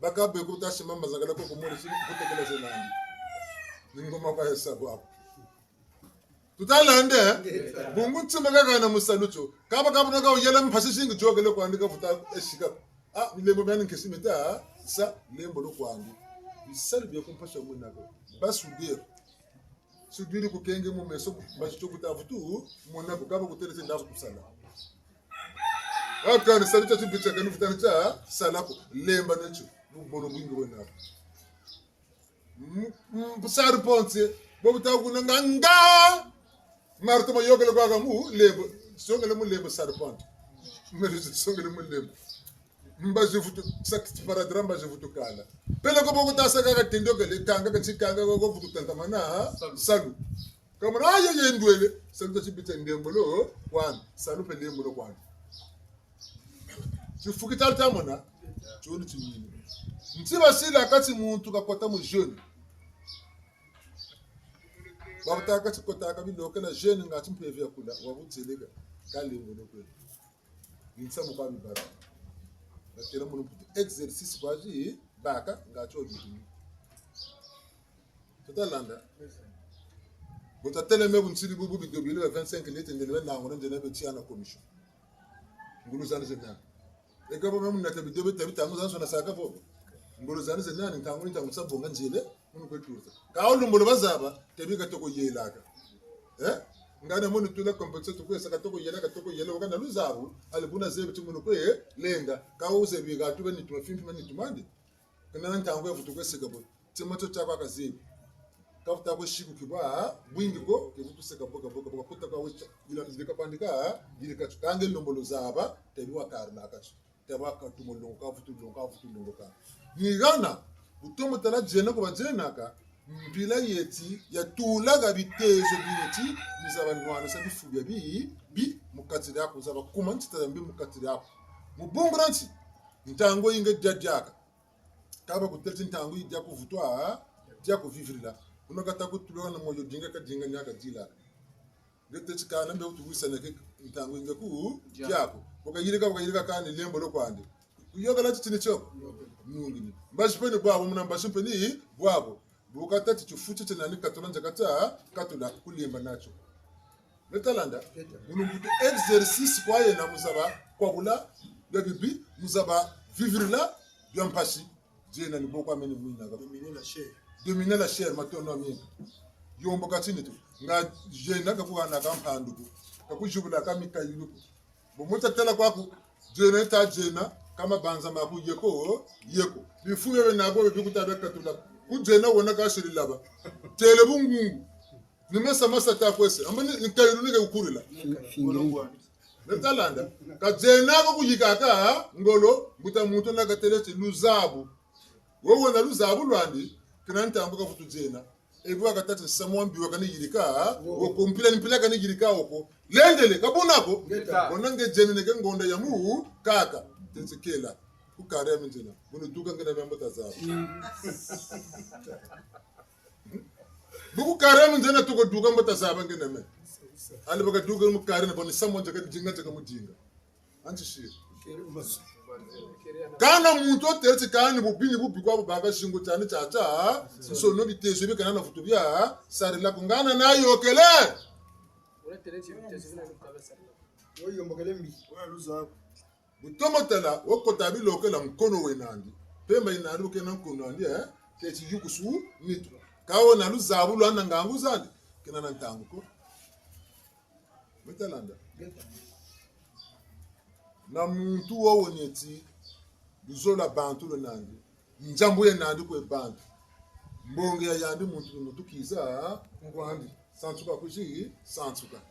baka beko tashima mazagala ko komori shi kutekela zenandi ngoma kwa hesabu hapo tutalande bungu tsimaga kana musalucho kaba naga uyela mphasi shingi jogele kwandika futa eshika lembo bani nkesimeta sa lembo lo kwandi bisali byo kumpasha munako basubir subiri kukenge mu meso basho kutafutu munako kaba kutelese ndafu kusala akani salucho tibicha kanu futana cha salako lemba necho boro bungu wena sar ponce bobu taw kuna nganga marto ma yogale ko mu lebo songale mu lebo sar ponce mere songale mu lebo mbaje futu sak para dramba je futu kala pele ko bogo tasa ka tindo gele kanga ka cikanga ko futu tantamana salu kama na ye ndwele salu to cibita ndembolo wan salu pe ndembolo kwan ci fukital tamona choni chimini ntiba sila kati muntu kakota mu jeune babata kati kota ka biloka na jeune ngati mpevya kula wabutselega kalembo lokwe nitsa mu kwa bibara batera mu exercice kwaji baka ngati odini tutalanda bota tele me bunsiri bubu bidobile 25 litres ndele na ngona ndele beti ana commission ngulu zana zena e gabo me mun nata bidobe tabi tangu zana sona saka fo ngulu zana zena ni tangu ni tangu sabonga njele mun ko turta ka olumbolo bazaba tabi ka toko yelaka ngana mun tula compensate ko saka toko yela wakana luzabu alibuna zebe timuno ko lenga ka uze biga tube ni tumafimpi mani tumandi kana ntangu ya futuko sekabo timato chakwa kazibi kafuta ko shiku kiba bwingi ko kebutu sekabo boka kuta ka wicha ila zika pandika ile ka kange lombolo zaba tebi wakarna akacho teba ka tumolongo ka futu ka ni gana utomo tala jena ko bajena ka mpila yeti ya tulaga bitezo bineti nizaba nwana sabi fubya bi mukatiri yako zaba kuma ntita mbi mukatiri yako mubungranti ntango inge jajaka kaba kutelti ntango ijja kuvutwa jja kuvivirila unakata kutuloga na moyo dinga ka dinga nyaka dila gete chikana mbe utuwisa na ntango inge ku jako wakayirika kani lembo lokwande kuyoga lati tinicho nungini mbashipeni bwabo muna mbashipeni bwabo bukata tichufuti tenani katolanja katula kulimba nacho netalanda unumbutu exercice kwa yena muzaba kwa bula ya bibi muzaba vivre la byampashi jena ni boko ameni mwina ga dominer la chair matono ameni yombo katini tu nga jena ka kuwa na kampandu ka kujubula kamika yuko bomota tela kwako jena ta jena kama banza maku yeko bifuye be nago bikutabeka katula kujena wona ka shiri laba tele bungungu nimesa masa ta kwese amani nkayiru nige ukurila netalanda ka jena ko kuyikaka ngolo buta muto na kateleti luzabu wowo na luzabu lwandi kinanta ambuka futu jena ebwa katata samwambi wakani yirika wo kompila nipila kani yirika oko lendele kabunako onange jena nege ngonda yamu kaka tensekela ukare mjena bunu duka ngena bambata zabu buku kare mjena tuko duka mbata zabu ngena me ali baka duka mu kare na boni sammo jaga jinga jaga mujinga anti shi kana muntu oteretse kandi bubini bubikwa bubaga shingo cyane chacha so no bitezo bikana na futu bya sarila kungana nayo kele ureteretse bitezo na kabasa oyo mbogele mbi oya luza butomotela wokotabi lokela mkono wenandi pemba inandi ukena mkono andi keti yukusu nitu kawo na luzabu lwana ngangu zandi kina na ntangu ko metalanda na muntu wo wonyeti buzola bantu lo nandi njambo ye nandi ko bantu mbonge ya yandi muntu kiza ngwandi santuka kuji santuka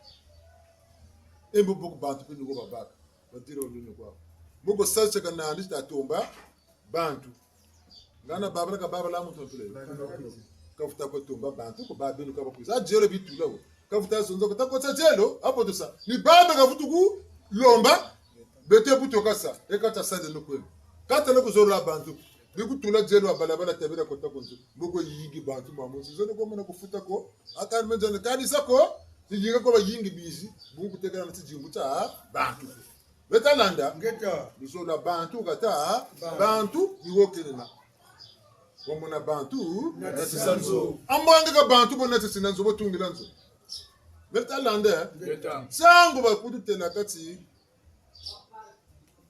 embo boku bantu ko ngo babaka batiro lino kwa mugo sacha kana andi tatomba bantu ngana babala la muntu tule kafuta ko tomba bantu ko babelu ka bakuza jero bitula wo kafuta sonzo ko takota jelo hapo to sa ni baba kafutu ku lomba bete buto kasa e kata sa de lokwe kata loko zo la bantu biku tula jelo abalabala tabira ko takonzo mugo yigi bantu mamuzi zo ko mona kufuta ko akani menjana kani sako yinga ko ba yingi bizi bungu tekana na tijingu ta bantu betalanda ngeta zo la bantu kata bantu yiwokelena wamona bantu natisanzo ambanga ka bantu bona tisinanzo botungilanzo betalanda ngeta sango bakudu tela kati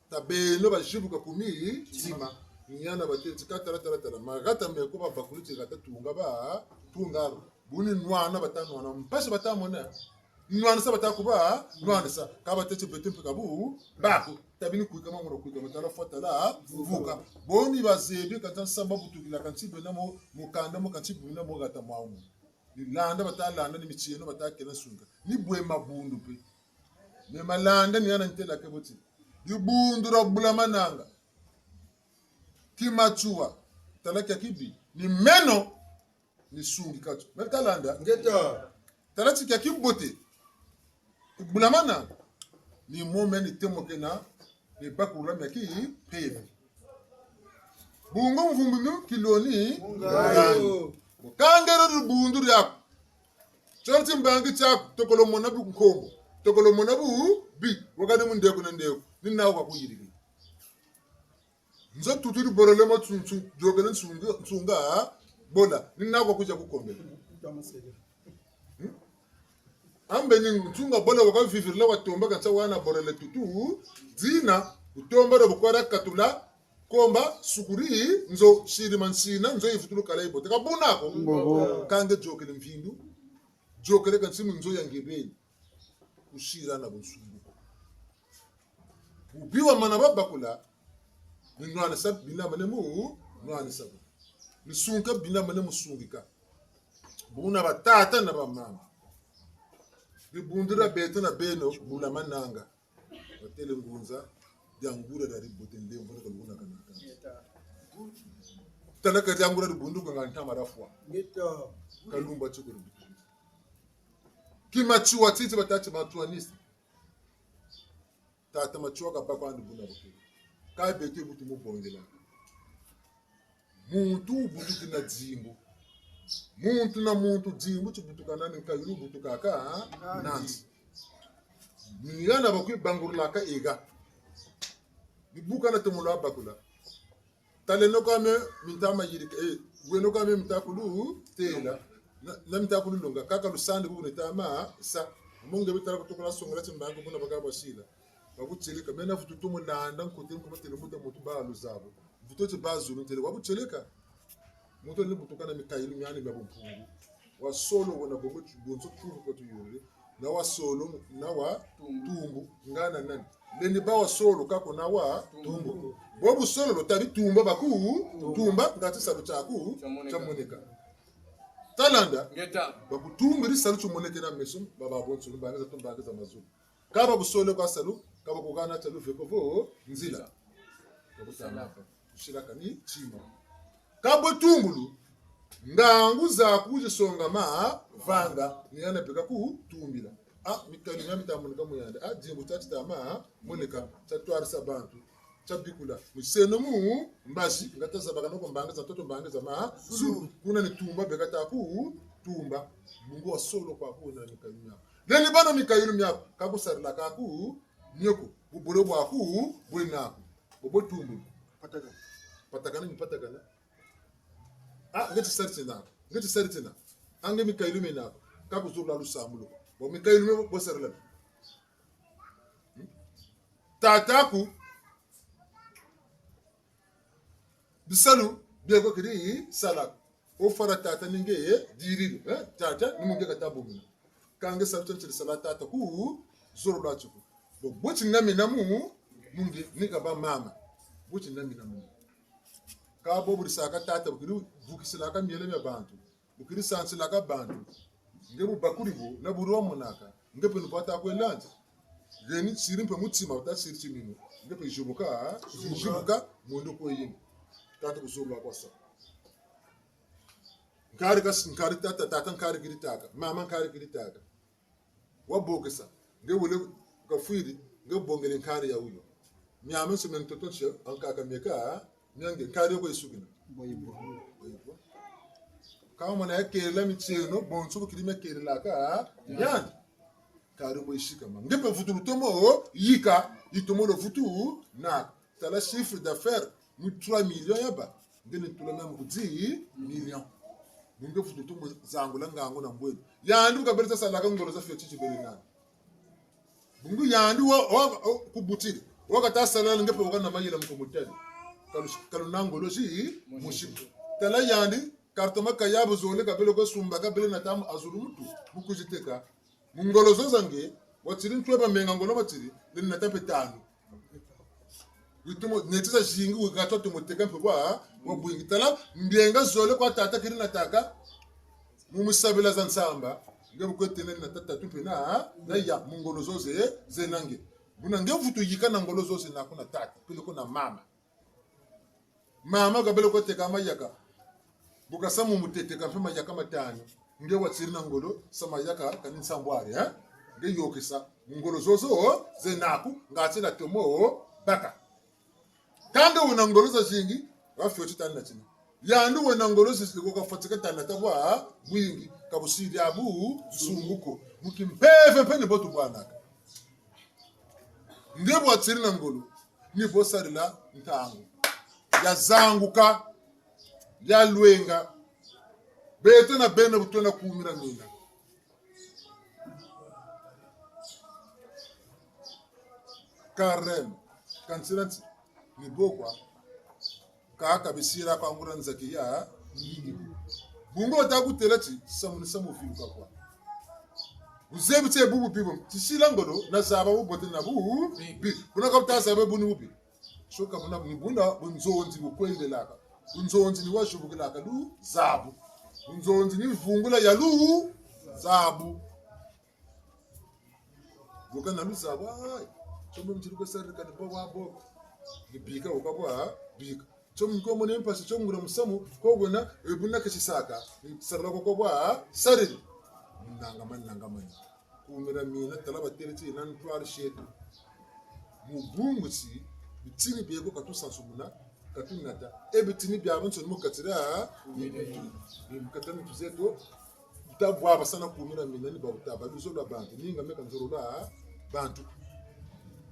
tabeno bashibuka kumi tima nyana bateti katara magata meko babakuliti gata tunga ba tungaro buni nwana batanwana mpasha batamona nwana sa batakuba nwana sa kabatete betempe kabu baku tabini kuika mamoro kuika matala fotala vuka boni bazebi katan samba butukila kantibe namo mukanda mo kantibe namo gata mawu landa batalanda ni michino batakena sunga ni bwe mabundu pe me malanda ni yana ntela keboti yubundura bulamananga kimachua talaka kibi ni meno ni sungi kacho metalanda ngeta talati kya kibote bulamananga ni moment temokena ni bakura meki peve bungo mvumbu kiloni ngani kangero rubundur yako chorti mbangi chako tokolo monabu nkombo tokolo monabu bi wakade mundeko na ndeko nina kwa kuyiriki nzo tuturi borole mo tsuntu jogene tsunga bola nina kwa kuja kukombela ambe ni mtunga bola waka vivre wa tomba kansa wana borele tutu dina utomba do bokora katula komba sukuri nzo shiri mansina nzo ifutulu kala ibote kabunako kange jokele mvindu jokele kansimu nzo yangebeni ushira na bonsungu ubiwa mana babakula ni nwana sab bina manemu nwana sab ni sunka bina manemu sungika buna batata na bamama bibundira bete na beno bula mananga batele ngunza yangura dari botende mbona kaluna kanaka tanaka yangura di bundu ko nganta marafwa ngito kalumba chukuru kimachua titi batati matuanisi tata machua ka papa ndu buna boke ka bete butu mubongela muntu butu kina dzimbo muntu na muntu dzimbo chibutukana ni kayiru butukaka nansi niyana bakwi bangurlaka ega bibuka na tumula bakula taleno kame mintama yirika weno kame mtakulu tela na mtakulu longa kaka lusande bu netama sa munge bitara kutokola songala chimbango buna baka bashila babucheleka mena fututumu landa nkote ko batele muta mutu ba luzabo butoche bazulu tele wabucheleka muto ni butukana mikayilu myani bya bumpungu wa solo wona bobo bonzo tuvu ko tuyore na wa solo na wa tumbu ngana nani leni bawa solo kako na wa tumbu bobu solo lo tabi tumba baku tumba ngati sabu chaku chamoneka talanda ngeta baku tumbiri salu chumoneka na meso baba bonso mbanga za tumba za mazulu kaba busolo kwa salu kaba kugana chalu vekovo nzila babu tanapa shiraka ni chima kabo tumbulu ndangu za kujisonga ma vanga niyana peka ku tumbila mikani nyami tamunika muyanda jimbo tama moneka tatwari sabantu chabikula museno mu mbashi ngataza bakano ko mbanga za toto mbanga za ma su kuna ni tumba beka taku tumba mungu wa solo kwa ku na mikani nyako neni bano mikayulu myako kabusarila kaku nyoko bubolo bwaku bwenako bobo tumbu patakana ngeti sartina ange mikayulu menako kabuzula lusamulo bo mikayulu bo sarila tataku bisalu biego kiri salak o fara tata ninge diri tata nimunge katabu mina kange sabtan chiri salata tata ku zoro la chuku bo buti nami namu munge nika ba mama buti nami namu ka bo buri saka tata bukiri bukisila ka miele me bantu bukiri sansila ka bantu ngebu bakuri bo na buru wa monaka ngepe nupata ko elanje geni sirimpe mutima uta sirchi mino ngepe jubuka mondo ko yini tata ku zoro la kwasa nkari tata nkari giritaka mama nkari giritaka wabogesa ngewule kafiri ngebongele nkari ya uyo myame semen totoche ankaka meka nyange nkari ko isugina boyibo kama mwana yake la micheno bonso kirime kere laka yan kari ko ishika ngepe vutu tomo yika itomo lo vutu na tala chiffre d'affaires mu 3 millions yaba ngene tulana mu 10 millions munge futu tumu zangu la ngango na mbweli yandu kabeleza salaka ngolo za fetichi belinana mungu yandu wa kubutiri wakata salala ngepe wakana mayila mkomuteli kalu nangolo ji mushibu tala yandi kartoma kayabu zole kabelo ko sumba kabele na tamu azulu mutu mukujiteka mungolo zozange watiri ntweba menga ngolo matiri lini na tapetano witumo netisa jingi wikato tumuteka mpwa wabwingi tala mbienga zole kwa tata kiri nataka mumusabila za nsamba ngebe kwetene na tata tupena na ya mungolo zoze zenange buna ngevutu yika na ngolo zoze na kuna tata pile kuna mama kabele kweteka mayaka buka samu mutete kampema yaka matano nge watsiri na ngolo sama yaka kaninsambwari nge yokisa mungolo zozo zenaku ngatsina tomo baka kanga una ngolo za jingi wafyo chitana chini yandu wena ngolo sisiko kafatika tana tabwa mwingi kabusiri abu sunguko mukimpeve pene botu bwanaka ndebo atsiri na ngolo ni bosarila ntangu ya zanguka ya lwenga bete na bene butona kumira mina karem kansiranti ni bokwa kaka bisira kwa ngura nzakia yigi bungo takutelati samu filuka kwa uzebite bubu pibo tisila ngolo na zaba ubote na bubu bi kuna kapta zaba bunu ubi shoka buna bunda bunzonzi bukwende laka bunzonzi ni washubukilaka lu zabu bunzonzi ni vungula ya lu zabu buka na lu zabu ay chomo mchiruko sarika ni bwa bwa ni bika ukabwa bika chomo ngomo ne mpasi chomo ngura musamu kogona ebuna kesisaka sarla kokobwa sarili nangamani kumira mina talaba tereti nan twar shedu mubungusi bitini biego katu sansumuna katu nata ebitini biabo nsono mukatira ni mukatani tuzeto tabwa basana kumira mina ni bawutaba bizola bantu ninga meka nzorola bantu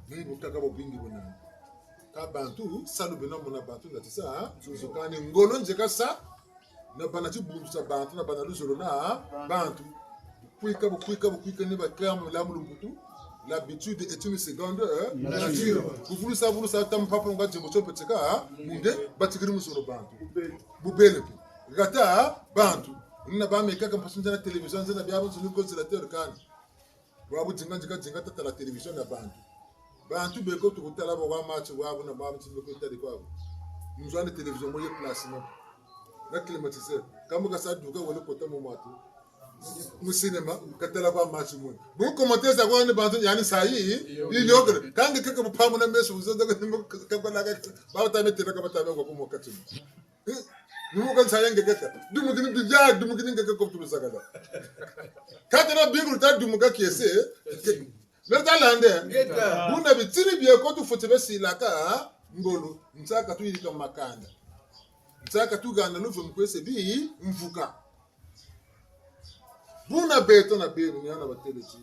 ni butaka bobingi bona ka bantu salu bena mona bantu ndatisa zokane ngolo njeka sa na banati bundusa bantu na banalu zolona bantu Bukwika ne va clairement la mulumbutu. L'habitude est une seconde nature. Vous savez, tam papa nga jembo peteka munde batigiri musoro bantu. Bubele. Gata bantu. Nina ba meka kam pasinja na television zena biabo zulu consulateur kan. Wabu jinga tata la television na bantu. Bantu beko to kutala ba match wabu na ba mtsi beko tali kwa. Muzwane television moye place no. Na climatiseur. Kamu ka sa duka wala kota mo matu. Mu cinema katala kwa match mu bu commenter za kwa ni bantu yani sayi ili ogre kange keke mu pamu na mesu uzoza ka bala ka ba ta metera ka bata kwa mu katu mu kan sayi ngeke dumu kini bija dumu kini ngeke ko tu sagala katara bigul ta dumu ka kiese leta lande buna bitini biye ko tu fotebe silaka ngolo nsaka tu ili kama makanda nsaka tu gana lufu mkwese bi mvuka Buna beto na beru ni ana batelechi.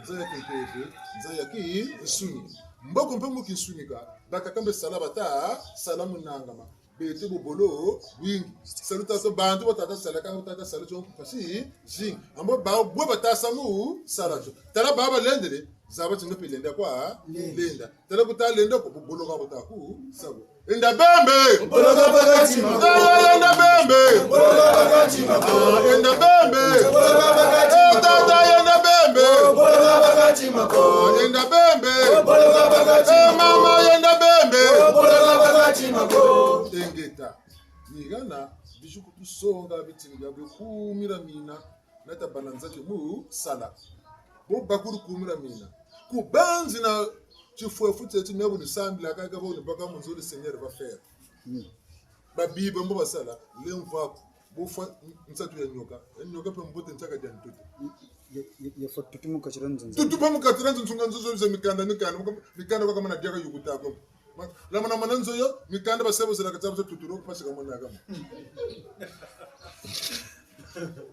Nzaya kipeke, nzaya ki isuni. Mboko mpemu kisunika. Baka kambe salabata, salamu nangama. Beto bobolo wingi. Saluta so bantu batata salaka batata salacho kasi jing. Ambo ba bo batata samu salacho. Tala baba lendere, zaba tingope lenda kwa lenda. Tala kuta lenda ko bobolo ga bataku sabo. Enda bembe bologa bagati ma enda bembe bologa bagati ma enda bembe bologa bagati ma enda bembe bologa bagati ma enda bembe bologa bagati ma mama enda bembe bologa bagati ma engeta nigana bishuku tusonga bitinga bikumira mina nata bananza ke mu sala bo bakuru kumira mina kubanzi na chifwe futi tu mebu ni sambi la kaga bo ni baka munzo le seigneur va faire ba biba mbo basala le mva bo fa nsatu ya nyoka pe mbote ntaka dia ntutu ya fa tutumu ka chiranzo tutu pa mukatsiranzo nsunga nzo zo mikanda kwa kama na dia ka yukuta ko la mana mananzo yo mikanda ba sebo zela katsabu tuturo pasi kama na kama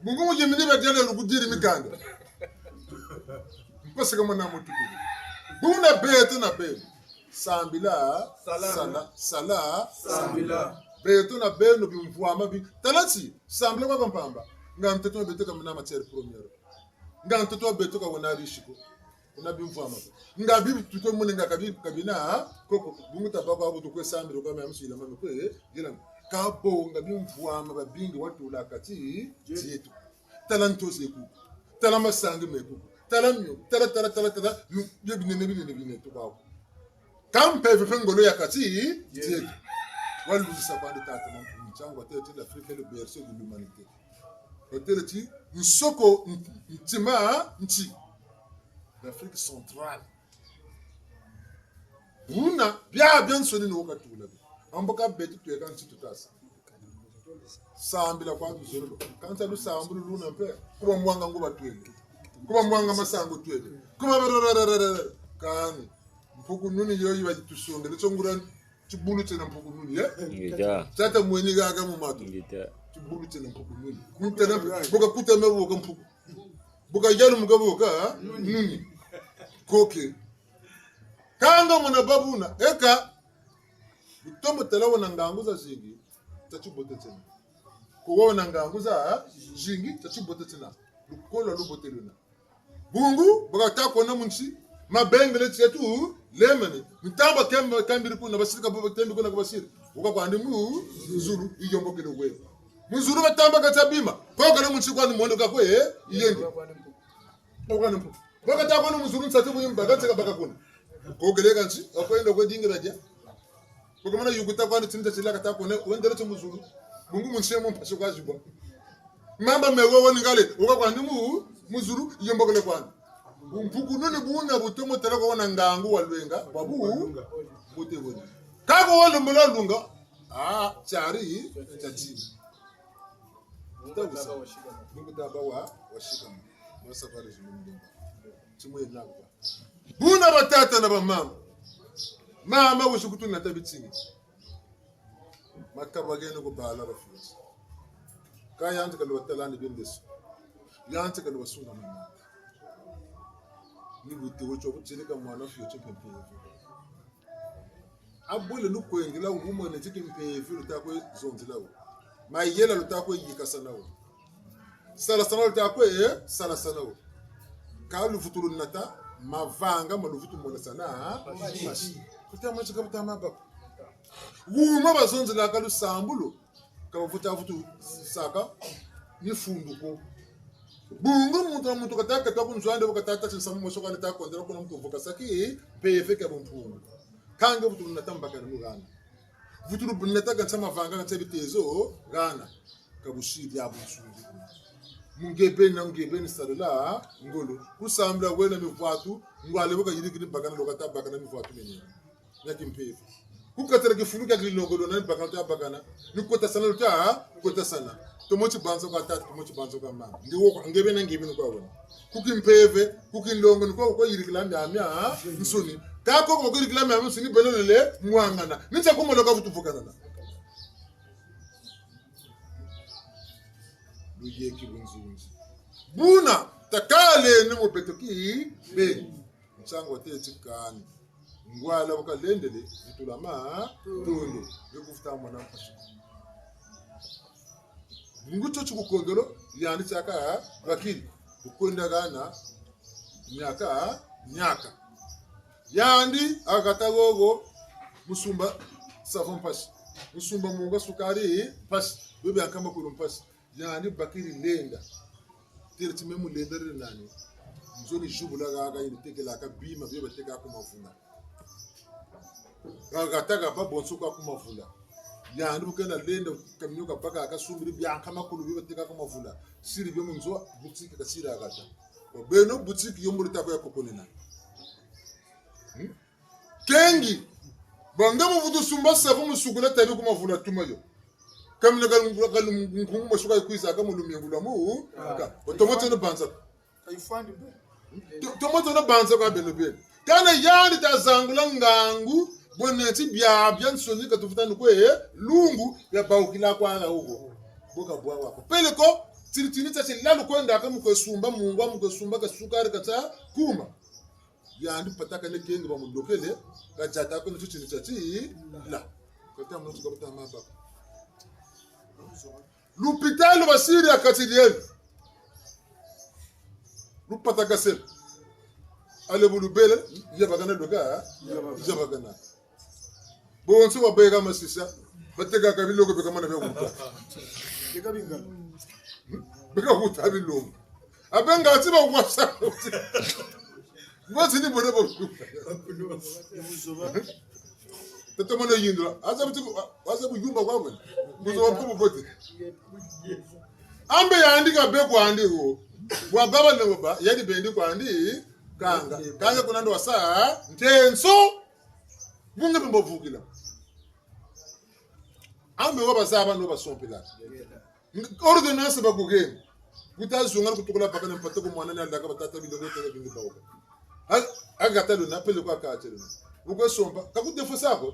mungu muje mini ba dia le rugudiri mikanda pasi kama na mutu Buna beto na beto. Sambila. Sala. Sambila. Beto na beto no bimfuama bi. Talati. Sambila kwa kampamba. Nga mteto beto kama na matière première. Nga mteto beto kwa wana rishiko. Una bimfuama. Nga bibi tuko mune nga kabina. Koko. Bungu tabako hapo tukwe sambila kwa mya msila mame kwe. Gila. Kabo nga bimfuama ba bingi watu ulakati. Jetu. Talanto seku. Talama sangi meku. Talamyo, tala bine to bawo. Kampe ngolo ya kati, jetu. Walu sabande tata mampu mchango tete l'Afrique le berceau de l'humanité. Hôtel nsoko ntima nti. L'Afrique centrale. Buna bien soni no katula. Amboka betu tu ekanti tutasa. Sambila kwa mzoro. Kanta lu sambulu luna mpe. Kuba mwanga nguba twende. Kuma mwanga masango twede kuma kan mpuku nuni yoyi wa tusonge letongura tibulu tena mpuku nuni ngita tata mweni gaga mu matu ngita tibulu tena mpuku nuni kutena boka kutema boka mpuku boka yalu mugabo ka nuni koke kanga mona babuna eka utomo talawo na nganguza zingi tachibote tena kuwa na nganguza zingi tachibote tena lukolo luboteluna Bungu, baka tako na munchi, mabengele chetu lemene mtamba kemba kambiri kuna basirika bobo tembi kuna kubasiri ukakwandi muzuru iyombo kile wewe muzuru batamba katabima koka no munchikwa ni mondo kakwe iyende okwana mpu boka takwa no muzuru nsate buyimba gateka baka kuna kogeleka nsi akwenda kwedingira ja boka mana yuguta kwandi tinda chilaka takone wendere to muzuru mungu munshemo mpasho kwajibwa mamba mewo ngale ukakwandi muzuru iyombo kile kwandi umpuku nuni buna butomo tela ko wana ngangu walwenga babu bote boni kako walo mulolunga chari chachini ndabusaba washika ngudaba washika wasafari zimundumba chimwe nakwa buna batata na bamama mama ushukutu na tabitsingi makabagene ko bala bafuzi kaya ante kalwa talani bendeso yante kalwa sunga mama ni buti wocho kutsirika mwana fiyo chipempe abule nukwengela ubumo ne chipempe fiyo takwe zonzilawo mayela lutakwe yikasanawo sala sana lutakwe sala sanawo ka lufuturu nata mavanga malufutu mona sana mashi kutama chikabuta maba wuma bazonzila ka lusambulo ka bafuta futu saka ni funduko bungu muntu kataka takunzwande ukatata chinsamu moshoka ne takondera kuna mtu vuka saki PF ka bumpungu kanga butu natamba kana mugana butu bunata kansama vanga katsebitezo gana kabushidi abushudi mungebe ni sadala ngolo kusambla wena mivatu ngwale boka yirikini bakana lokata bakana mivatu menye yaki PF ukatera kifunuka kilongolo na bakana bakana nikota sana luta kota sana tomochi banzo kwa tatu tomochi banzo kwa mama ndiwo ngebe na ngebe kwa wona kukimpeve kukilongo niko kwa yirikilami amya nsuni kako ko yirikilami amya nsuni belolele mwangana nitsa kumoloka vutuvukana na luye kibunzunzi buna takale ni mopetoki be mchango tete kani ngwala ukalendele vitulama tundu bekufuta mwana mpasho ngucho chukukondolo yani chaka wakili ukonda gana nyaka yandi akatagogo musumba savon pashi musumba munga sukari pashi bebe akama kurumpashi yani bakiri lenda tirti memu lenda nani nzoni jubula gaga yitekela ka bima bebe teka ko mafuna gaga ba bonsuka ko mafuna yani bukena lenda kamnyuka paka akasumbiri byanka makulu bebe teka ko mafuna siri byo munzo butiki kasira agata beno butiki yomburi tako ya kokonena kengi banga muvudu sumba savu musugula tabi ko mafuna tumayo kamna galungu mashuka kuisa kama lumyengula mu otomoto no banza kaifandi tomoto no banza kwa beno kana yani tazangula ngangu boneti bya nsoni katufutana kwe lungu ya baukila kwa huko boka bwa wako peleko tiritinita lalu kwenda kama kwesumba mungu amkwesumba kasukari kata kuma yandi pataka ne kengi bamudokele kajata ko ntuchini chati la kota mtu kabata mapa l'hôpital basiri akatiliel lupataka sel ale bulubele yabagana doka yabagana bonso wabega masisa batega kabiloko beka mana bekuta ekabinga beka kuta biloko abenga atiba kwasa What's in the Bobo? The Tomono Yindra, as a Yumba woman, was a Bobo. Ambe Andiga Beko Andigo, Wababa Nova, Yadi Bendico Andi, Kanga Kunando Asa, Tenso Bunga Bovukila. Ambe Wabasaba Nova Sompila. Ordonance about game. Utazunga kutukula paka na patoko mwana na ndaka batata bidogo tele bingi bawo agata luna pele kwa kaatelo uko somba kakudefu sako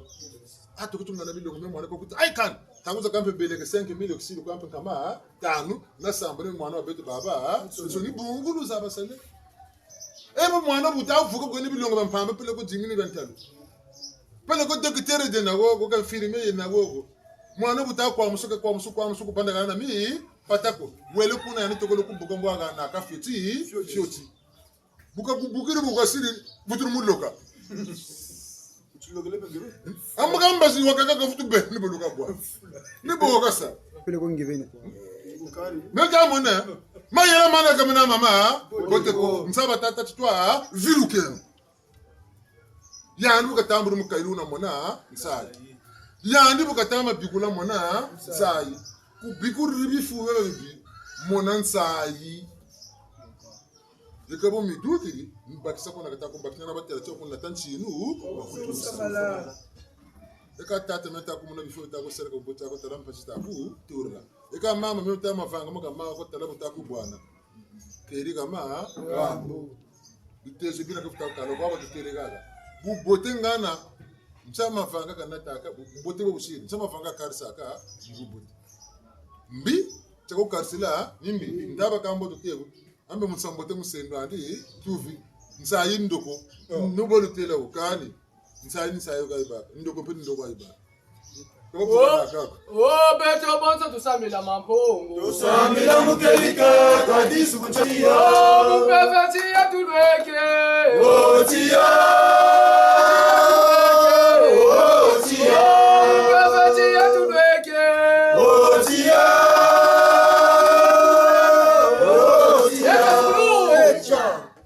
atukutunga na bidogo mwana ko kuta ai kan tanguza kampe beleke 5000 kusili kampe kama tanu na sambale mwana wa betu baba so ni bungulu za basale ebo mwana buta vuko ko ni bilongo bampamba pele ko jingini bantalo pele ko docteur de nawo ko ka firme nawo mwana buta kwa musuka panda na mi patako wele kuna yani tokolo kumbuka mbwaga na kafiti fioti bukiri bukasiri butur muloka amagamba si wakaka futu be ni buluka bwa ni boka sa pele ko ngiveni meka mona mayela mana kamena mama kote ko msaba tata twa viruke yandi bukatambura mukairuna mona nsai yandi bukatama bikula mona nsai kubikuri bifuwe bibi mona nsai ekabo midukiri mbakisa kona katako bakina batela cyo kona tanchinu bakutusala eka tata meta ko mona bifuwe tako sera ko bota ko tarampa chitabu turla eka mama meta mavanga moka mama ko tala bota ku bwana keri kama rambo bitezo bina ko futaka kwa bateregaga bubote ngana mchama vanga kana taka bubote bushiri mchama vanga karisaka bubote mbi chako karsila nimbi ndaba kambo totego ambe mutsambote musendo andi tuvi nsayi ndoko nobolo tela ukani nsayi ukaiba ndoko pe ndoko aiba Beto bonza tusamila mampongo tusamila mukelika kadisu kuchia mupefetia tulweke otia mupefetia tulweke otia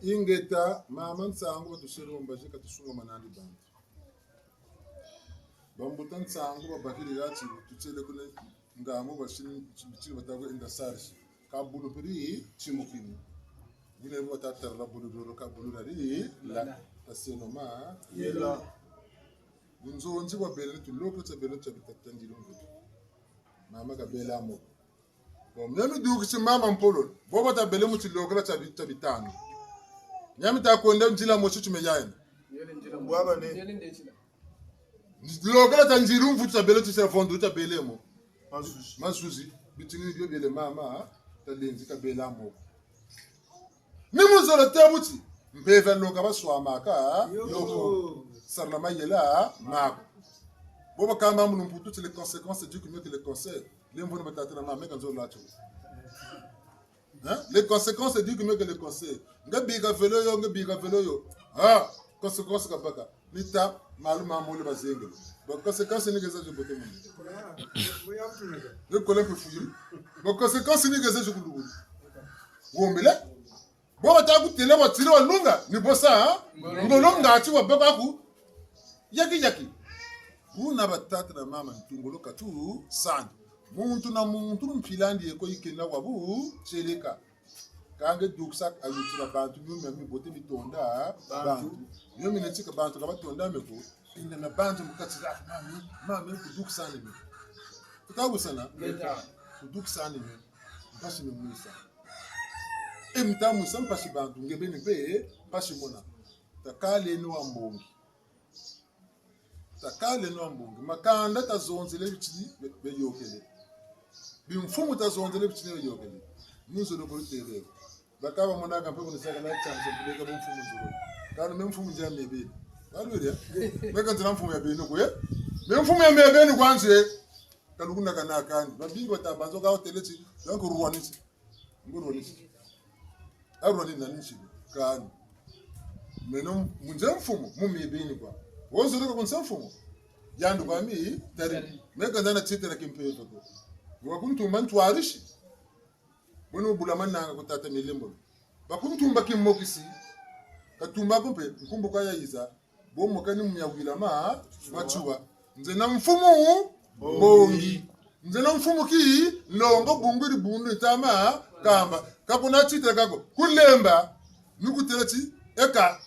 ingeta mama nsango batusero mbajika tusunga manandi band bambuta nsango babakiri yati tutele kune ngamo bashini bitini batagwe indasarisi kabulu peri chimukini bune batata la bulu doro kabulu rari la tasenoma yela bunzo onzi wa bele tu loko ta bele ta bitatandilo mama ka bela mo bon memi dugisi mama mpolo bobo ta bele muti loko ta bitano nyami ta ko ndam jila mo chuchume yaina bwaba ne logala tanjiru mfutu tabele tu se fondo tabele mo masuzi bitini byo bele mama talenzi kabela mo ni muzolo tebuti mbeva loka baswa maka yoko sarla mayela mako boba kama mu mputu tu les conséquences du que les conseils les mbona batata na mama kanzo lacho hein les conséquences du que les conseils ngabiga velo yo ah conséquences kabaka lita maluma mole bazenge ba conséquences ni geza jobote mo le colère fuyu ba conséquences ni geza jokulu wombele bo ta ku tele ba tiro lunga ni bosa ngolonga ati wa baba ku yaki kuna batata na mama ntungolo katu sana muntu na muntu mpilandi eko ikena wabu cheleka kange duksak ayutira bantu nyumya mibote mitonda bantu nyumya netika bantu kabatonda meko inda na bantu mukatira mami kuduksana me tukabusana kuduksana me bashi mwisa emtamu sampashi bantu ngebeni pe bashi mona takale no ambongi makanda tazonzele bichini beyokele bimfumu tazonzele bichini beyokele muzo no boltere bakaba monaka mpe kunisaka na chance kubeka bumfumu zuro kana memfumu njya mebe balwere beka nzira mfumu ya beno kuye memfumu ya mebe ni kwanze kalukuna kana kani babingi batabanzo ka hoteleti yango ruwanisi ngurwanisi arwani nanishi kani meno munje mfumu mumebe ni kwa wozo reko kunsa mfumu yandu kwa mi tari meka ndana titera kimpeyo to wakuntumba ntwarishi bono bulamana kutata milembo bakuntumba kimokisi katumba kumpe nkumbuka yayiza bomo kani muyawila ma machuwa nze na mfumu bongi nze na mfumu ki longo bunguri bundu tama kamba kapona chitera kako kulemba nukutelati eka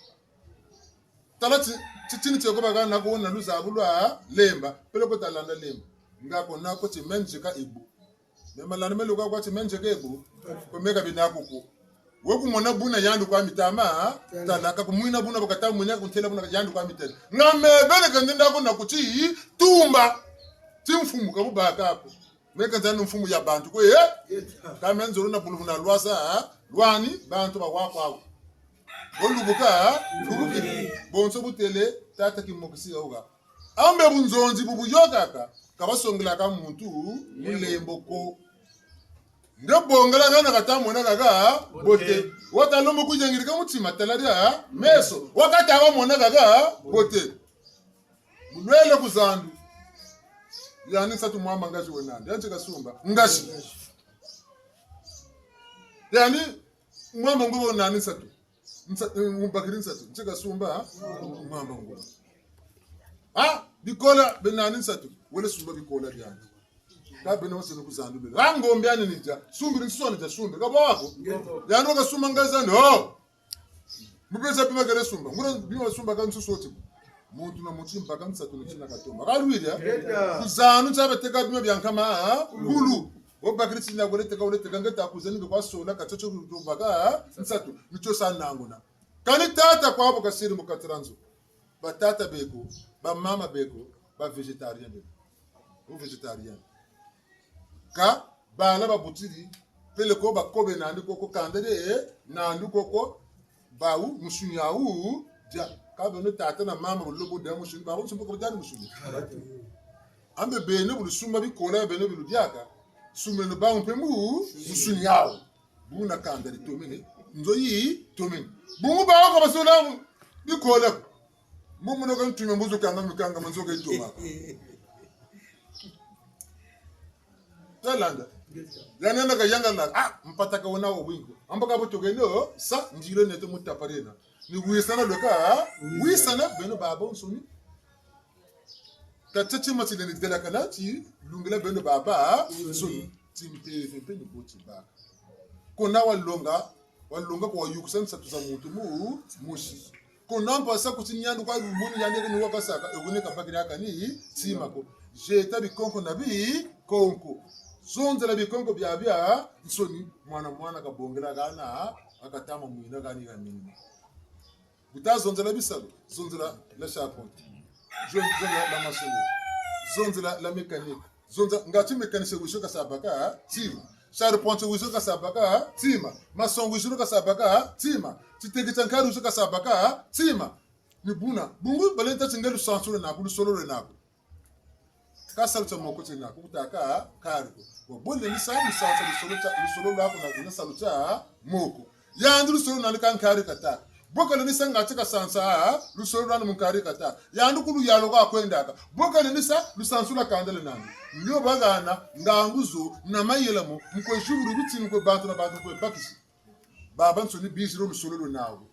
talati chini cheko baga na ko na luza bulwa lemba pele ko talanda lemba ngako na ko ti menjeka ibu memalana meluka kwa ti menjeka ibu ko meka binakuku woku mona buna yandu kwa mitama talaka kumwina buna bakata munya kuntela buna yandu kwa mitela ngame bele kandenda ko na kuti tumba timfumu ka bubaka hapo meka nzanu mfumu ya bantu ko kamenzo na buluna lwasa lwani bantu bakwa olubuka lubukiri bonso butele tata kimokisi yoga ambe bunzonzi bubuyoga kabasongela ka muntu mulembo ko ndo bongala ngana katamona gaga bote watalomo kujengirika mutima talaria meso wakati abamona gaga bote mulwele kuzandu yani satu mwamba ngashi wenandi yanche kasumba ngashi yani mwamba ngubo nani satu mbakiri satu nche kasumba mwamba ngubo bikola benani satu wele sumba bikola yani kabene wasene kuzandu bele ngombe yani nija sumbiri nsone ja sumbe kabo wako yani wakasuma ngazani mupesa pima kare sumba ngura bima sumba kansu soti muntu na muti mpaka msatu nchina katomba kalwira kuzanu chabateka bima byankama ngulu obakiri sina golete ngata kuzani kwa sola kachocho kutombaka msatu micho sanango na kani tata kwa hapo kasiri mukatranzo batata beko ba mama beko ba vegetarian beko o vegetarian ka bana ba butiri pele ko ba kobe na ndiko ko kandere na ndiko ko bawu musunyawu ja ka beno tata na mama bo lobo da musun ba musun ko dani musun ambe bene bu sumba bi kola bene bi diaka sume no ba mpe mu musunyawu buna kandere to mene nzoyi to mene bu ba ko ba sola bi kola mumu no kan tume muzo kanga mukanga manzo ke to ma talanda yana naga yanga la mpata ka wona wo wingo ambaka bo togeno sa njiro neto mutaparena ni wisana loka wisana beno baba nsoni katati matile ni dela kanati lungela beno baba nsoni timpe ni boti ba kona walonga kwa yukusan satuza mutu mushi kona mpasa kutinyandu kwa rumuni yandere ni wakasaka egone kapakira akani timako jeta bikonko nabi konko zonzela bikongo byabya nsoni mwana kabongera gana akatama mwina gani gamini butazonzela bisalo zonzela la chapot zonzela la maçonnerie zonzela la mécanique zonza ngati mécanicien wishoka sabaka tima charpentier wishoka sabaka tima maçon wishoka sabaka tima titegetankari wishoka sabaka tima ni buna bungu balenta tsingelu sansure na ku solo na ku kasal cha moko tena kutaka kariko bonde ni sa solo la kuna na salucha moko ya ndu solo na kan kari kata boka ni sanga tika sansa lu solo na munkari kata ya ndu kulu yalo kwa kwenda ka boka ni sa lu sansula kandele nani nyo bagana nganguzo na mayela mo mko shuru biti mko bantu na bantu ko bakisi baba nsoni biziro lu solo nawo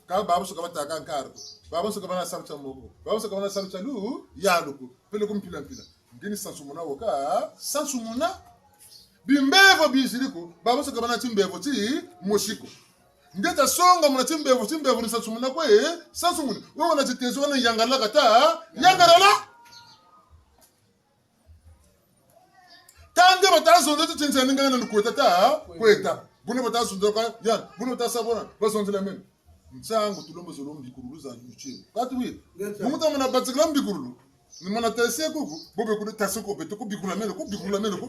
ka baba so kabata kan kariko baba so kabana salucha moko baba so kabana salucha lu yalo ko pele kumpila ngini sansumuna woka sansumuna bimbevo biziriko baba so kabana timbevo ti moshiko ngeta songa muna timbevo ni sansumuna kwe sansumuna wewe na titezo na yangala kata yangarala kange batazo ndo tintse ngana nukweta ta kweta bune batazo ndo ka yan bune batasabona basonzela men mtsango tulombo zolombo bikuruza yuchi kati wi muta muna batsikla mbikuru ni mana tese kuku bobe kude tasoko beto ko bikula meno ko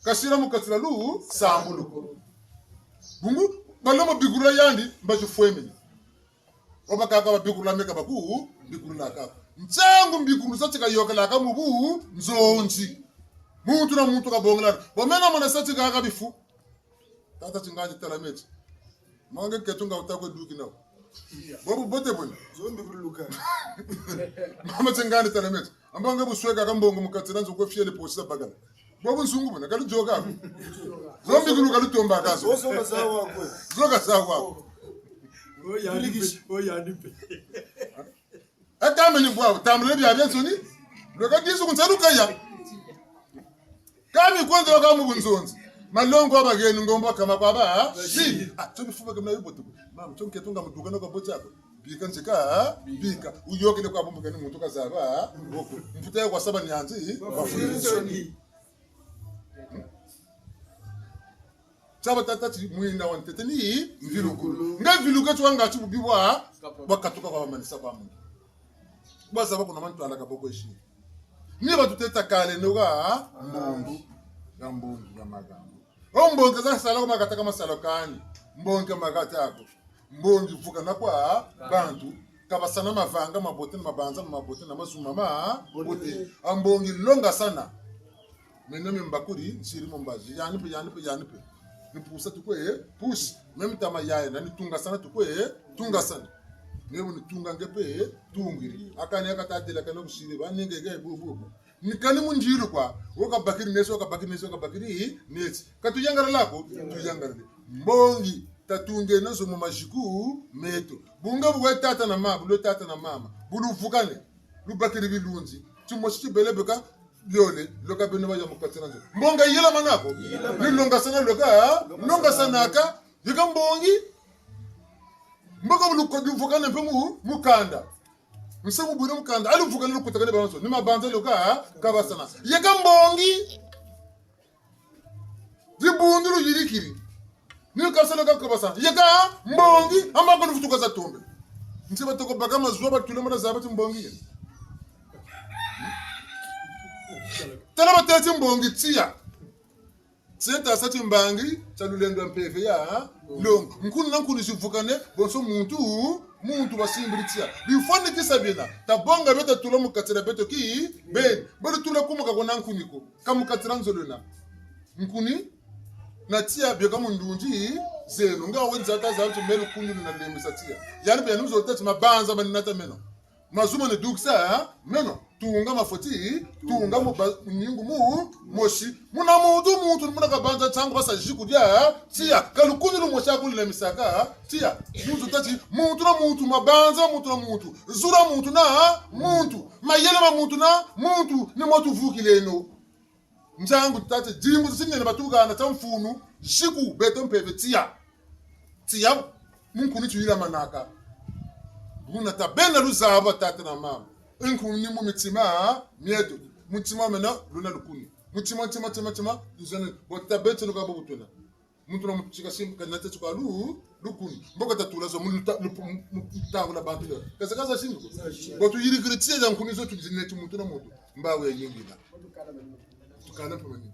kasira mu katira lu sambulu bungu baloma bikula yandi mbajo fweme obaka ka bikula meka baku bikula ka mtsango mbikulu satika yokala ka mubu nzonzi muntu na muntu ka bongla bomena mana satika ka bifu tata tingaje talameti mange ketunga utakwe duki nawo bobu bote bona zombi kuluka mama tsengane talameti ambanga busweka kambongo mukatira nzo ko fiele posa bagala bobu nsungu bona kalu joka zombi kuluka lutomba kazo zoga sawa kwa zoga sawa oyanipe atame ni bwa tamle bya byensoni loka gizu kunsaluka ya kami kwanza wakamu bunzonzi malongo abageni ngomba kama baba si tubifuba kama yubotu mama tonke tunga muduka no kaboti yako bika nzika bika uyoke ne kwa bomba kani muntu kazaba boko mfutaye kwa saba nyanzi bafunisoni saba tatati mwina wanteteni mvilukulu ngaviluka twanga tubibwa bakatuka kwa manisa kwa mungu basa bako na mantu alaka boko ishi ni batuteta kale noga mbongi ya magambo ombonge za sala ko makataka masalo kani mbonge magata yako mbongi vuka na kwa bantu kabasana mavanga mabote na mabanza mabote na masumama bote ambongi longa sana Mename mbakuri nsiri mombaji yanipe ni pusa tukwe push même tama yaye na ni tunga sana tukwe tunga sana nebu ni tunga ngepe tungiri akani akatadela kana kushiri baninge ge bubu nikani munjiru kwa woka bakiri nesi katujangara lako tujangara mbongi tatunge nazo mu majiku meto bunga bwe tata na mama lo tata na mama bulu vukane lu bakiri bilunzi tumoshi belebeka Liole, loka beno ba yamu katina nzo. Mbonga yela manako. Ni longa sana loka, longa sana ka. Yika mbongi. Mbonga buluko duvukana mpe mukanda. Msamu bune mukanda. Ali vukana lukutakane banso. Ni mabanza loka kabasana. Yika mbongi. Dibundulu yirikiri. Ni kabasa loka kabasana. Yika mbongi. Ambako nufutuka za tombe. Msiba toko bakama zuwa batule mara zabati mbongi. Tala batati mbongi tia. Senta sati mbangi chalulendo mpeve ya longo. Nkunu nankunu jivukane bonso muntu basimbiri tia. Bifone kisabina. Tabonga beta tulo mukatira beto ki ben. Bado tulo kumuka kona nkuniko. Kamukatira nzolona. Nkuni na tia bioka mundunji zeno. Nga wenza ata za mtu melu kunyu na lemisa tia. Yani bia nuzo tati mabanza maninata meno. Mazuma ne duksa meno. Tuunga mafoti, tuunga nyingu moshi. Muna muntu muna kabanza changu basa jikudia. Tia, kalukuni lumosha kuli misaka. Tia, muntu tati, muntu mabanza muntu. Zura muntu na muntu. Mayele ma muntu na muntu. Ni motu vuki leno. Mchangu tati, jimbu zine na batuga na tamfunu. Jiku beto mpeve tia. Tia, munkuni tuila manaka. Muna tabena luzaba tati na mama. Nkuni mu mitima miedo mutima mena luna lukuni mutima tima duzane botabete luka bobutuna muntu na mutika sim kanata tukalu lukuni mboka tatula zo mutango na bantu yo kaza shingo botu yiri kritia za nkuni zo tujine muntu na muntu mbawe yingina tukana pamani